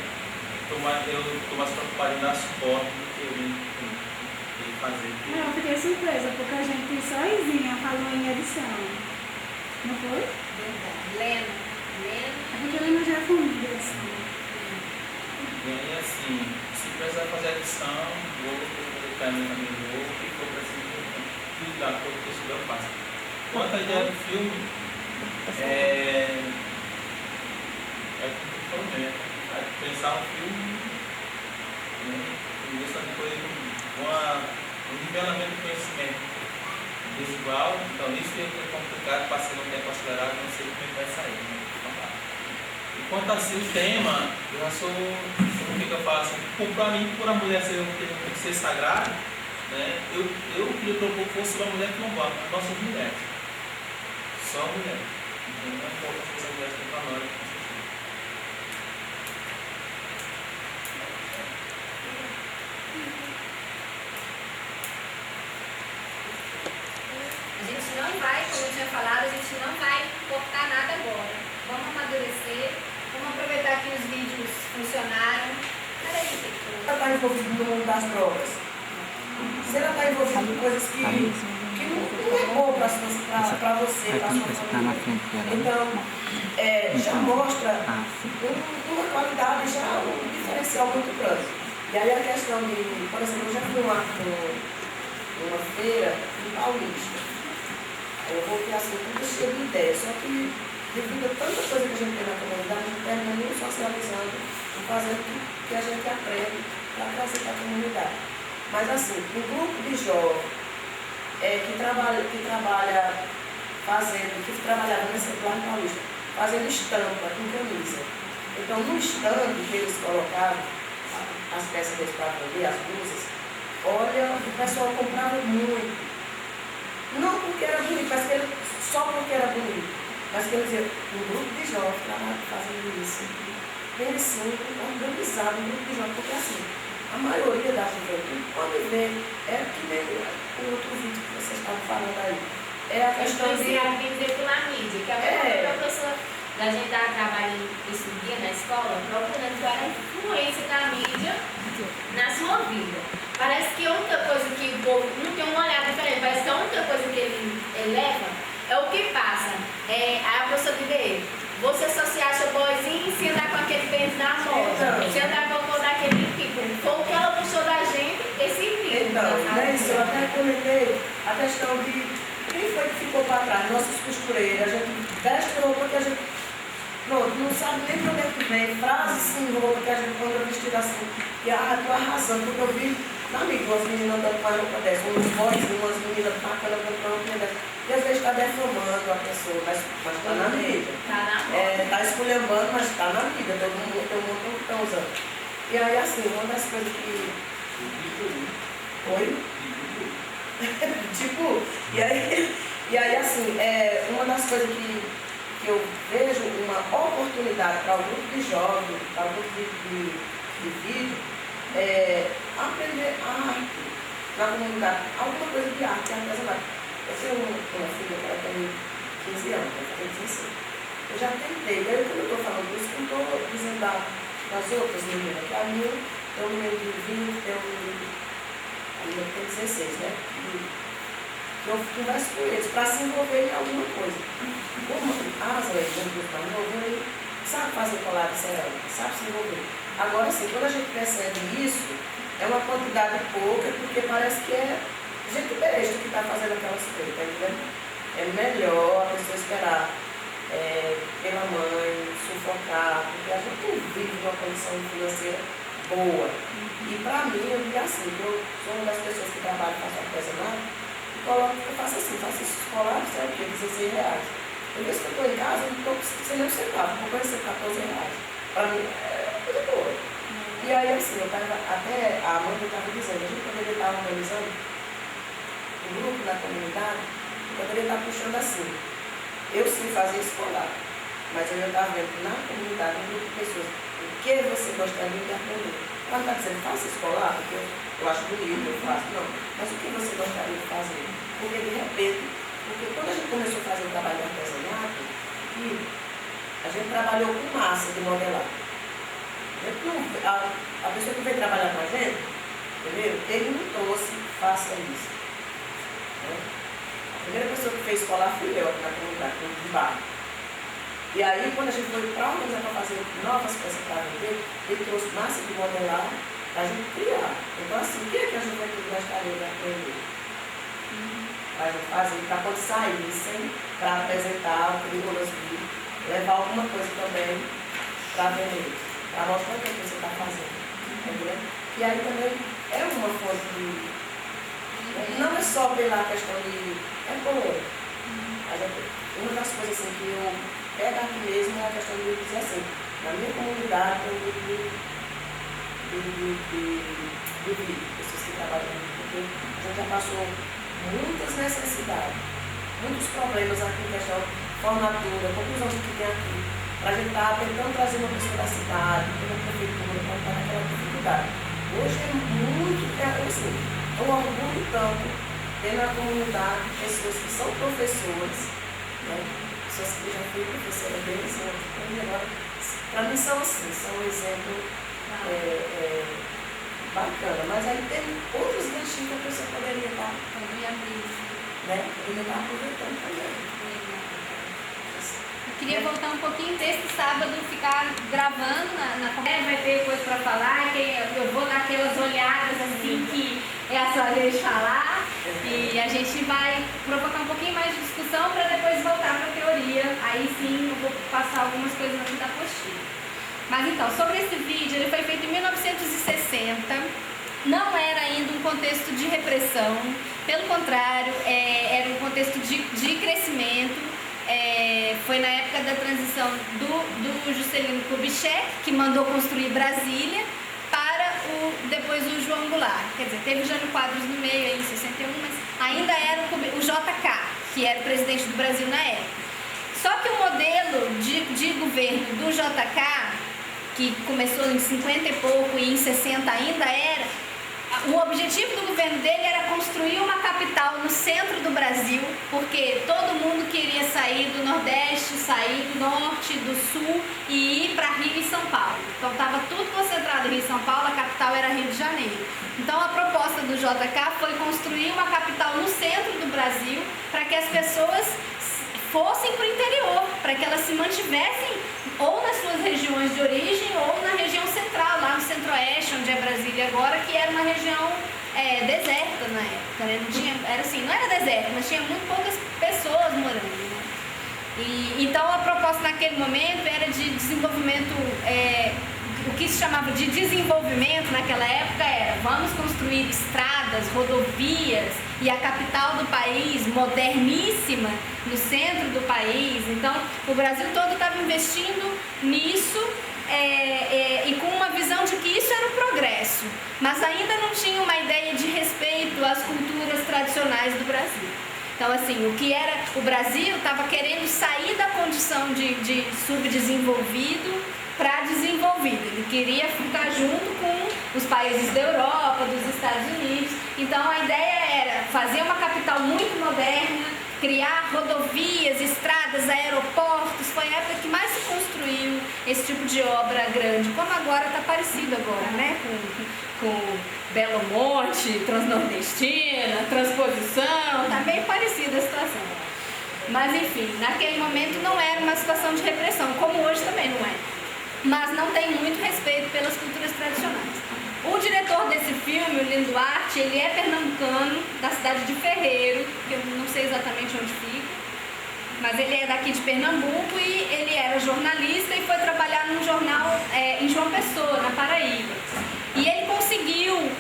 estou mais preocupado em dar suporte do que em fazer. Eu fiquei surpresa, porque a gente sozinha falou em edição. Não foi? Verdade. Lena. É porque a Lena já é comigo edição. E aí, assim, se precisar fazer a edição, vou fazer câmera também, vou, o que for preciso, lidar com o que eu faço. Quanto à ideia do filme, é como tu falou mesmo, pensar um filme, né, e isso depois um nivelamento do conhecimento visual, então isso é complicado, passando um tempo acelerado, não sei como é que vai sair, né? Quanto assim o tema, eu já sou, o que eu falo assim, para mim, por a mulher ser sagrada, né, eu queria propor que fosse uma mulher que não gosta, nossas mulheres. Só mulher. Então não importa se essa mulher tem valor. A gente não vai, como eu tinha falado, a gente não vai cortar nada agora. Vamos amadurecer, vamos aproveitar que os vídeos funcionaram. Peraí, Victor. Ela está envolvida no mundo das drogas. Se ela está envolvida com coisas que não é bom para você, para sua família. Então, já mostra uma qualidade, já um diferencial muito grande. E aí a questão de, por exemplo, eu já fui numa feira em Paulista. Eu voltei assim, tudo cheio de ideias, só que devido a tanta coisa que a gente tem na comunidade, a gente termina nem socializando e fazendo o que a gente aprende para trazer para a comunidade. Mas assim, um grupo de jovens que trabalhava nesse Exemplar Paulista, fazendo estampa com camisa. Então, no stand que eles colocavam as peças deles para vender, as blusas, olha, o pessoal comprava muito. Não porque era bonito, mas só porque era bonito. Mas quer dizer, um grupo de jovens trabalhando fazendo isso. Bem assim, organizado, um grupo de jovens, porque assim, a maioria da juventude pode ver, que nem o outro vídeo que vocês estavam falando aí. É a questão de... pela mídia, que a professora da gente estava trabalhando esse dia na escola, procurando qual era a influência da mídia na sua vida. Parece que a única coisa que o povo não tem uma olhada diferente, parece que a única coisa que ele eleva é o que passa. Aí a professora diz, você só se acha boazinha se andar com aquele tênis na moda, se andar com aquele tipo. Foi o que ela puxou da gente, esse tipo. Então, isso eu até comentei a questão de quem foi que ficou para trás, nossas costureiras, a gente veste roupa que a gente não sabe nem para onde é que vem, frases sem roupa que a gente compra vestida assim, e tô arrasando, porque eu vi na mídia umas meninas andando com a roupa dessa, umas meninas bacana com a roupa dessa, e às vezes está defamando a pessoa, mas está na mídia. Está esculhambando, mas está na mídia, todo mundo está usando. E aí assim, uma das coisas que... Oi? Tipo, e aí assim, uma das coisas que eu vejo uma oportunidade para o grupo de jovens, para o grupo de vídeo, aprender arte na comunidade, alguma coisa de arte, artesanato. Eu tenho uma filha que ela tem 15 anos, ela tem 16. Eu já tentei, e aí quando eu estou falando isso, eu não estou dizendo das outras meninas, que a minha tem um menino de 20, tem um menino que tem 16, né? Eu converso com eles para se envolver em alguma coisa. As leis do envolver, sabe fazer colar de cerâmica, sabe se envolver. Agora sim, quando a gente percebe isso, é uma quantidade pouca, porque parece que é gente besta que está fazendo aquelas coisas, tá entendendo? É melhor a pessoa esperar pela mãe, sufocar, porque a gente não vive numa condição financeira boa. E para mim, eu digo assim, eu sou uma das pessoas que trabalha e faço artesanato, eu faço assim, faço esses colares, sabe o quê? R$16. Eu vejo que eu estou em casa, eu não estou sem nem um centavo, vou conhecer R$14. Para mim é coisa boa. E aí assim, eu estava, até a mãe estava dizendo, a gente poderia estar organizando um grupo na comunidade, poderia estar puxando assim. Eu sim fazia escolar, mas eu estava vendo na comunidade um grupo de pessoas, o que você gostaria de aprender? Ela está dizendo, faça escolar, porque eu acho bonito, eu faço, não. Mas o que você gostaria de fazer? Porque de repente, quando a gente começou a fazer o trabalho de artesanato, a gente trabalhou com massa de modelar. A pessoa que veio trabalhar com a gente, entendeu? Ele não trouxe, faça isso. Né? A primeira pessoa que fez escolar fui eu aqui na comunidade, no bairro. E aí, quando a gente foi para organizar para fazer novas peças para vender, ele trouxe massa de modelar para a gente criar. Então, assim, o que é que a juventude gostaria de aprender? Para a gente fazer, para quando saíssem, para apresentar o perigoso vídeo, levar alguma coisa também para vender, para mostrar o que você está fazendo. Entendeu? E aí também é uma fonte de... Não é só pela questão de... É bom. Uma das coisas assim, que eu pego aqui mesmo é a questão de dizer assim, na minha comunidade tem um grupo de vídeo, pessoas que trabalham comigo, porque a gente já passou muitas necessidades, muitos problemas aqui em questão de formatura, conclusão do que tem aqui, para a gente estar tentando trazer uma pessoa da cidade, pela prefeitura, para estar naquela dificuldade. Hoje é muito, assim, é um orgulho tanto ter na comunidade pessoas que são professores, né? Pessoas que já fui professora deles, agora, para mim são assim, são um exemplo bacana, mas aí tem outros ganchinhos que a pessoa poderia estar aproveitando também. Eu queria voltar um pouquinho desse sábado, ficar gravando na conversa, vai ter coisa para falar, que eu vou dar aquelas olhadas assim que é a sua vez de falar. E a gente vai provocar um pouquinho mais de discussão para depois voltar para a teoria. Aí sim eu vou passar algumas coisas aqui da apostila. Mas então, sobre esse vídeo, ele foi feito em 1960. Não era ainda um contexto de repressão. Pelo contrário, era um contexto de crescimento. Foi na época da transição do Juscelino Kubitschek, que mandou construir Brasília, para depois o João Goulart. Quer dizer, teve o Jânio Quadros no meio aí em 61, mas ainda era o JK, que era o presidente do Brasil na época. Só que o modelo de governo do JK, que começou em 50 e pouco e em 60 ainda era, o objetivo do governo dele era construir uma capital no centro do Brasil, porque todo mundo queria sair do Nordeste, sair do Norte, do Sul e ir para Rio e São Paulo. Então estava tudo concentrado em Rio e São Paulo, a capital era Rio de Janeiro. Então a proposta do JK foi construir uma capital no centro do Brasil para que as pessoas fossem para o interior, para que elas se mantivessem ou nas suas regiões de origem ou na região central, lá no centro-oeste, onde é Brasília agora, que era uma região deserta na época, né? Não era deserto, mas tinha muito poucas pessoas morando, né? Então a proposta naquele momento era de desenvolvimento, o que se chamava de desenvolvimento naquela época era: vamos construir estradas, rodovias e a capital do país, moderníssima, no centro do país. Então o Brasil todo estava investindo nisso e com uma visão de que isso era um progresso, mas ainda não tinha uma ideia de respeito às culturas tradicionais do Brasil. Então, assim, o Brasil estava querendo sair da condição de subdesenvolvido para desenvolvido. Ele queria ficar junto com os países da Europa, dos Estados Unidos. Então, a ideia era fazer uma capital muito moderna, criar rodovias, estradas, aeroportos. Foi a época que mais se construiu esse tipo de obra grande, como agora está parecido agora, né? Com Belo Monte, Transnordestina, Transposição, está bem parecida a situação. Mas enfim, naquele momento não era uma situação de repressão, como hoje também não é. Mas não tem muito respeito pelas culturas tradicionais. O diretor desse filme, o Lino Duarte, ele é pernambucano, da cidade de Ferreiro, que eu não sei exatamente onde fica, mas ele é daqui de Pernambuco e ele era jornalista e foi trabalhar num jornal em João Pessoa, na Paraíba. E ele conseguiu,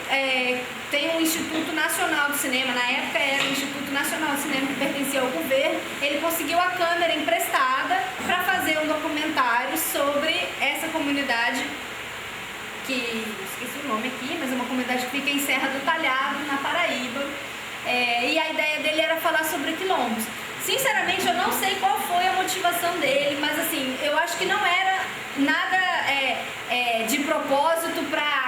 tem um Instituto Nacional de Cinema, na época era o Instituto Nacional de Cinema que pertencia ao governo, ele conseguiu a câmera emprestada para fazer um documentário sobre essa comunidade, que esqueci o nome aqui, mas é uma comunidade que fica em Serra do Talhado, na Paraíba, e a ideia dele era falar sobre quilombos. Sinceramente, eu não sei qual foi a motivação dele, mas assim, eu acho que não era nada de propósito para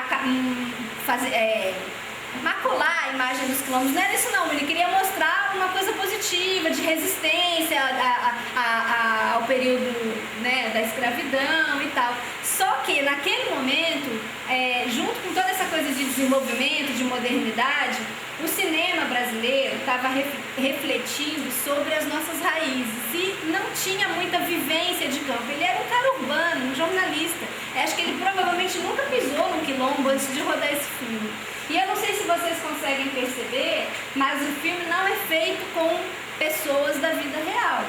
macular a imagem dos quilombos. Não era isso não, ele queria mostrar uma coisa positiva, de resistência ao período, né, da escravidão e tal. Só que naquele momento, junto com toda essa coisa de desenvolvimento, de modernidade, o cinema brasileiro estava refletindo sobre as nossas raízes e não tinha muita vivência de campo. Ele era um cara urbano, um jornalista. Acho que ele provavelmente nunca pisou num quilombo antes de rodar esse filme. E eu não sei se vocês conseguem perceber, mas o filme não é feito com pessoas da vida real.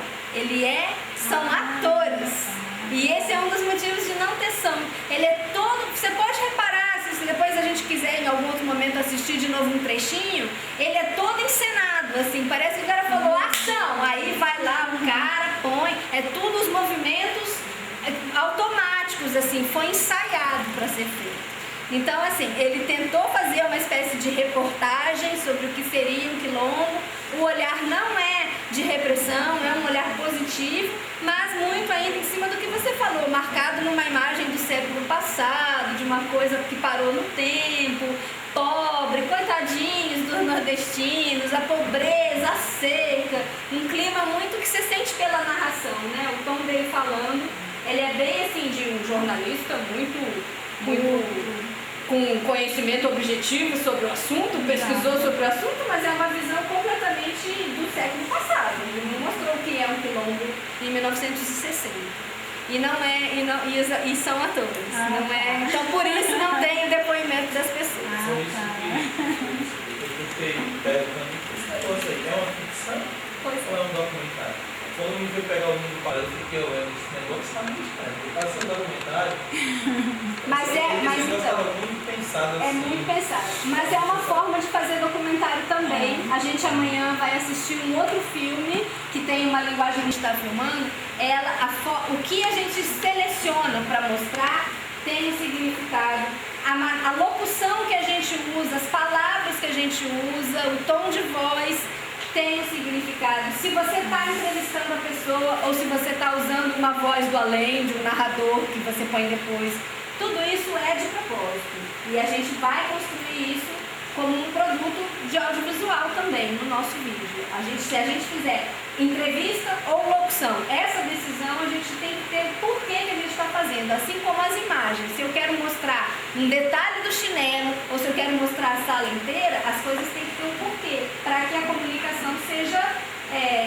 São atores. E esse é um dos motivos de não ter som. Ele é todo... Você pode reparar, se depois a gente quiser em algum outro momento assistir de novo um trechinho, ele é todo encenado, assim, parece que o cara falou ação, aí vai lá um cara, põe, tudo os movimentos automáticos, assim, foi ensaiado para ser feito. Então, assim, ele tentou fazer uma espécie de reportagem sobre o que seria um quilombo. O olhar não é de repressão, é um olhar positivo, mas muito ainda em cima do que você falou, marcado numa imagem do século passado, de uma coisa que parou no tempo, pobre, coitadinhos dos nordestinos, a pobreza, a seca, um clima muito que você sente pela narração, né? O tom dele falando, ele é bem assim de um jornalista muito com conhecimento objetivo sobre o assunto, pesquisou sobre o assunto, mas é uma visão completamente do século passado. Ele não mostrou o que é um quilombo em 1960. E são atores. Não é, então por isso não tem o depoimento das pessoas. Por isso que eu fiquei perguntando porque esse negócio está muito estranho. Eu estava sendo documentário. Mas esse negócio estava então, muito pensado assim. é muito pensado. Mas é uma forma de fazer documentário também. A gente amanhã vai assistir um outro filme que tem uma linguagem que a gente está filmando. O que a gente seleciona para mostrar tem um significado. A locução que a gente usa, as palavras que a gente usa, o tom de voz tem um significado. Se você está entrevistando a pessoa ou se você está usando uma voz do além, de um narrador que você põe depois, tudo isso é de propósito. E a gente vai construir isso como um produto de audiovisual também no nosso vídeo. Se a gente fizer entrevista ou locução, essa decisão a gente tem que ter por que a gente está fazendo, assim como as imagens. Se eu quero mostrar um detalhe do chinelo ou se eu quero mostrar a sala inteira, as coisas têm que ter um porquê, para que a comunicação seja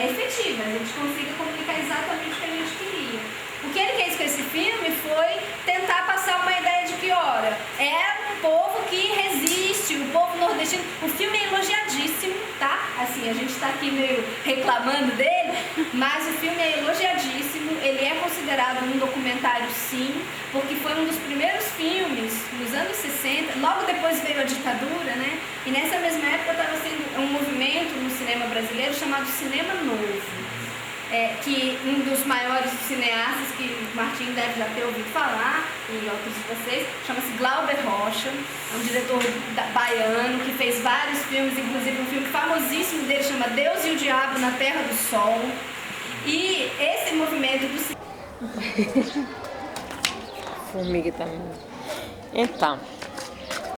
efetiva, a gente consiga comunicar exatamente o que a gente queria. O que ele fez com esse filme foi tentar passar uma ideia de que, olha, é um povo que resiste, o povo nordestino. O filme é elogiadíssimo, tá? Assim, a gente está aqui meio reclamando dele, mas o filme é elogiadíssimo, ele é considerado um documentário sim, porque foi um dos primeiros filmes nos anos 60, logo depois veio a ditadura, né? E nessa mesma época estava sendo um movimento no cinema brasileiro chamado Cinema Novo. Que um dos maiores cineastas que o Martim deve já ter ouvido falar, e outros de vocês, chama-se Glauber Rocha, é um diretor baiano que fez vários filmes, inclusive um filme famosíssimo dele chama Deus e o Diabo na Terra do Sol. E esse movimento do Formiga também. Então,